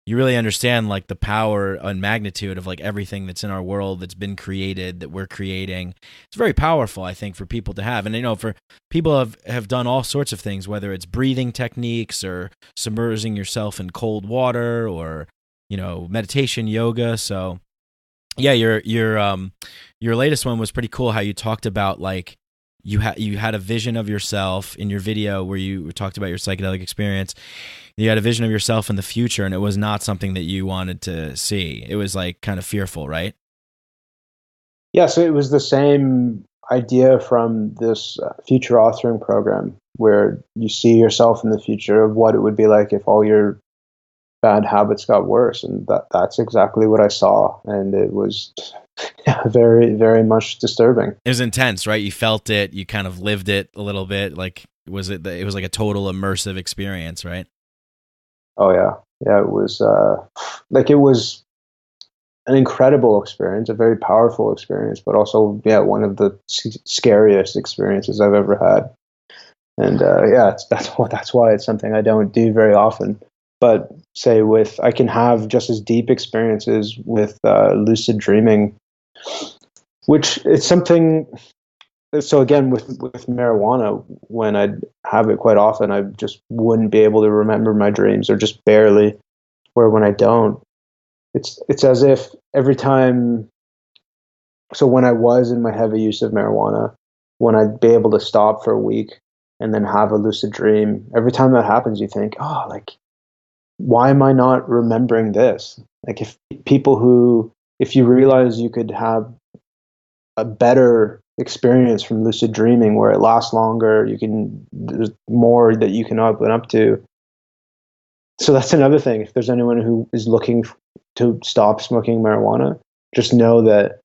you really understand like the power and magnitude of like everything that's in our world that's been created, that we're creating. It's very powerful, I think, for people to have. And, for people have done all sorts of things, whether it's breathing techniques or submerging yourself in cold water or, meditation, yoga. So yeah, your latest one was pretty cool. How you talked about like you had a vision of yourself in your video where you talked about your psychedelic experience. You had a vision of yourself in the future, and it was not something that you wanted to see. It was like kind of fearful, right? Yeah, so it was the same idea from this future authoring program where you see yourself in the future of what it would be like if all your bad habits got worse, and that's exactly what I saw, and it was very, very much disturbing. It was intense, right? You felt it, you kind of lived it a little bit. Like it was like a total immersive experience, right? Oh yeah, it was it was an incredible experience, a very powerful experience, but also one of the scariest experiences I've ever had. And that's why it's something I don't do very often. But say I can have just as deep experiences with lucid dreaming, which it's something. So again, with marijuana, when I'd have it quite often, I just wouldn't be able to remember my dreams, or just barely. Where when I don't, it's as if every time. So when I was in my heavy use of marijuana, when I'd be able to stop for a week and then have a lucid dream, every time that happens, you think, oh, like, why am I not remembering this? Like if you realize you could have a better experience from lucid dreaming where it lasts longer, there's more that you can open up to. So that's another thing. If there's anyone who is looking to stop smoking marijuana, just know that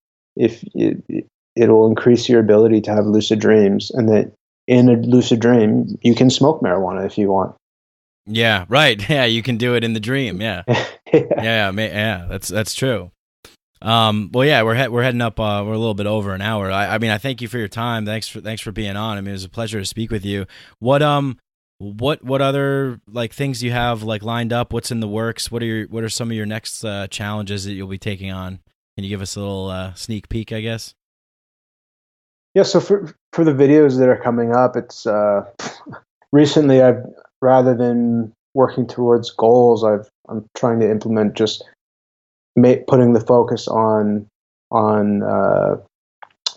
it'll increase your ability to have lucid dreams, and that in a lucid dream, you can smoke marijuana if you want. Yeah, right. Yeah, you can do it in the dream. Yeah. Yeah, that's true. Well, yeah, we're heading up. We're a little bit over an hour. I mean, I thank you for your time. Thanks for being on. I mean, it was a pleasure to speak with you. What other like things you have like lined up? What's in the works? What are some of your next challenges that you'll be taking on? Can you give us a little sneak peek, I guess? Yeah. So for the videos that are coming up, it's recently rather than working towards goals, I'm trying to implement just putting the focus on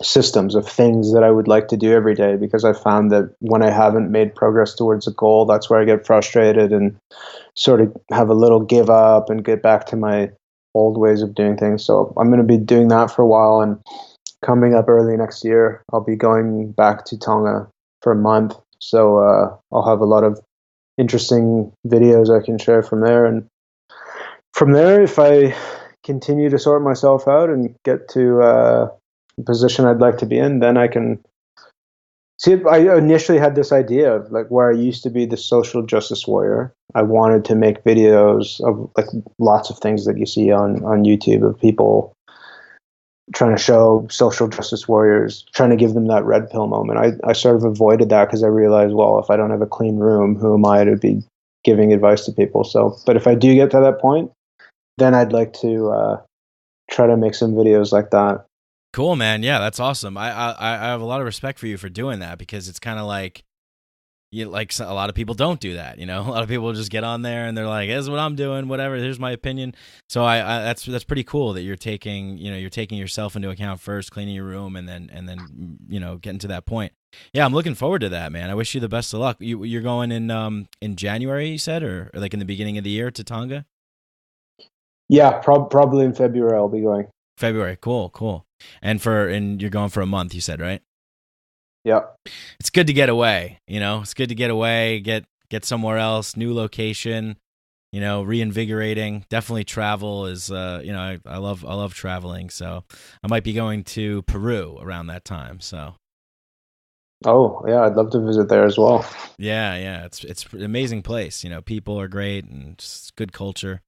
systems of things that I would like to do every day, because I found that when I haven't made progress towards a goal, that's where I get frustrated and sort of have a little give up and get back to my old ways of doing things. So I'm going to be doing that for a while, and coming up early next year, I'll be going back to Tonga for a month. So I'll have a lot of interesting videos I can share from there. And from there, if I continue to sort myself out and get to the position I'd like to be in, then I can see. I initially had this idea of like where I used to be the social justice warrior. I wanted to make videos of like lots of things that you see on YouTube of people trying to show social justice warriors, trying to give them that red pill moment. I sort of avoided that because I realized, well, if I don't have a clean room, who am I to be giving advice to people? So, but if I do get to that point, then I'd like to try to make some videos like that. Cool, man. Yeah, that's awesome. I have a lot of respect for you for doing that, because it's kind of like, a lot of people don't do that. A lot of people just get on there and they're like, "This is what I'm doing. Whatever. Here's my opinion." So that's pretty cool that you're taking yourself into account first, cleaning your room, and then getting to that point. Yeah, I'm looking forward to that, man. I wish you the best of luck. You're going in January, you said, or like in the beginning of the year to Tonga? Yeah, probably in February I'll be going. February. Cool. And you're going for a month, you said, right? Yeah. It's good to get away, It's good to get away, get somewhere else, new location, reinvigorating. Definitely travel is I love traveling, so I might be going to Peru around that time, so. Oh, yeah, I'd love to visit there as well. Yeah, it's an amazing place, people are great and just good culture.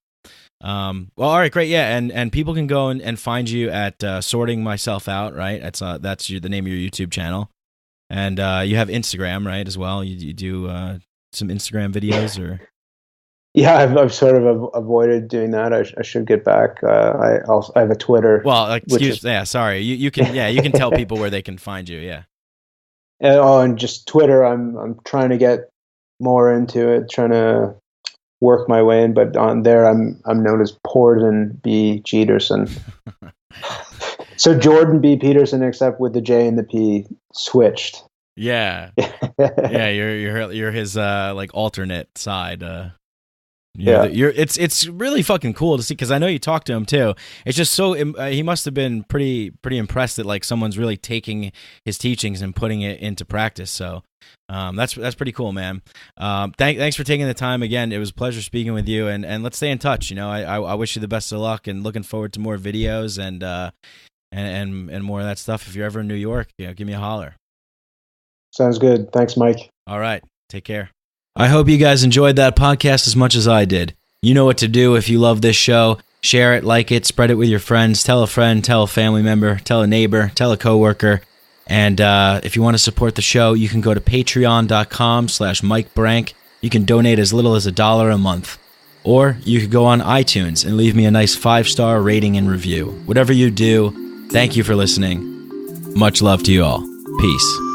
Well, all right, great. Yeah, and people can go and find you at Sorting Myself Out, right? That's the name of your YouTube channel. And you have Instagram, right, as well? You do some Instagram videos, or? Yeah, I've sort of avoided doing that. I should get back. I have a Twitter. Well, sorry. You can tell people where they can find you. Yeah. And just Twitter. I'm trying to get more into it, trying to work my way in. But on there, I'm known as Jordan B Peterson. So Jordan B Peterson, except with the J and the P switched. Yeah, yeah. You're his like alternate side. It's really fucking cool to see, because I know you talked to him too. It's just so he must have been pretty impressed that like someone's really taking his teachings and putting it into practice. So that's pretty cool, man. Thanks for taking the time again. It was a pleasure speaking with you, and let's stay in touch. I wish you the best of luck, and looking forward to more videos and more of that stuff. If you're ever in New York, give me a holler. Sounds good. Thanks, Mike. All right. Take care. I hope you guys enjoyed that podcast as much as I did. You know what to do if you love this show. Share it, like it, spread it with your friends. Tell a friend, tell a family member, tell a neighbor, tell a coworker. And if you want to support the show, you can go to patreon.com/Mike Brank. You can donate as little as $1 a month. Or you could go on iTunes and leave me a nice 5-star rating and review. Whatever you do, thank you for listening. Much love to you all. Peace.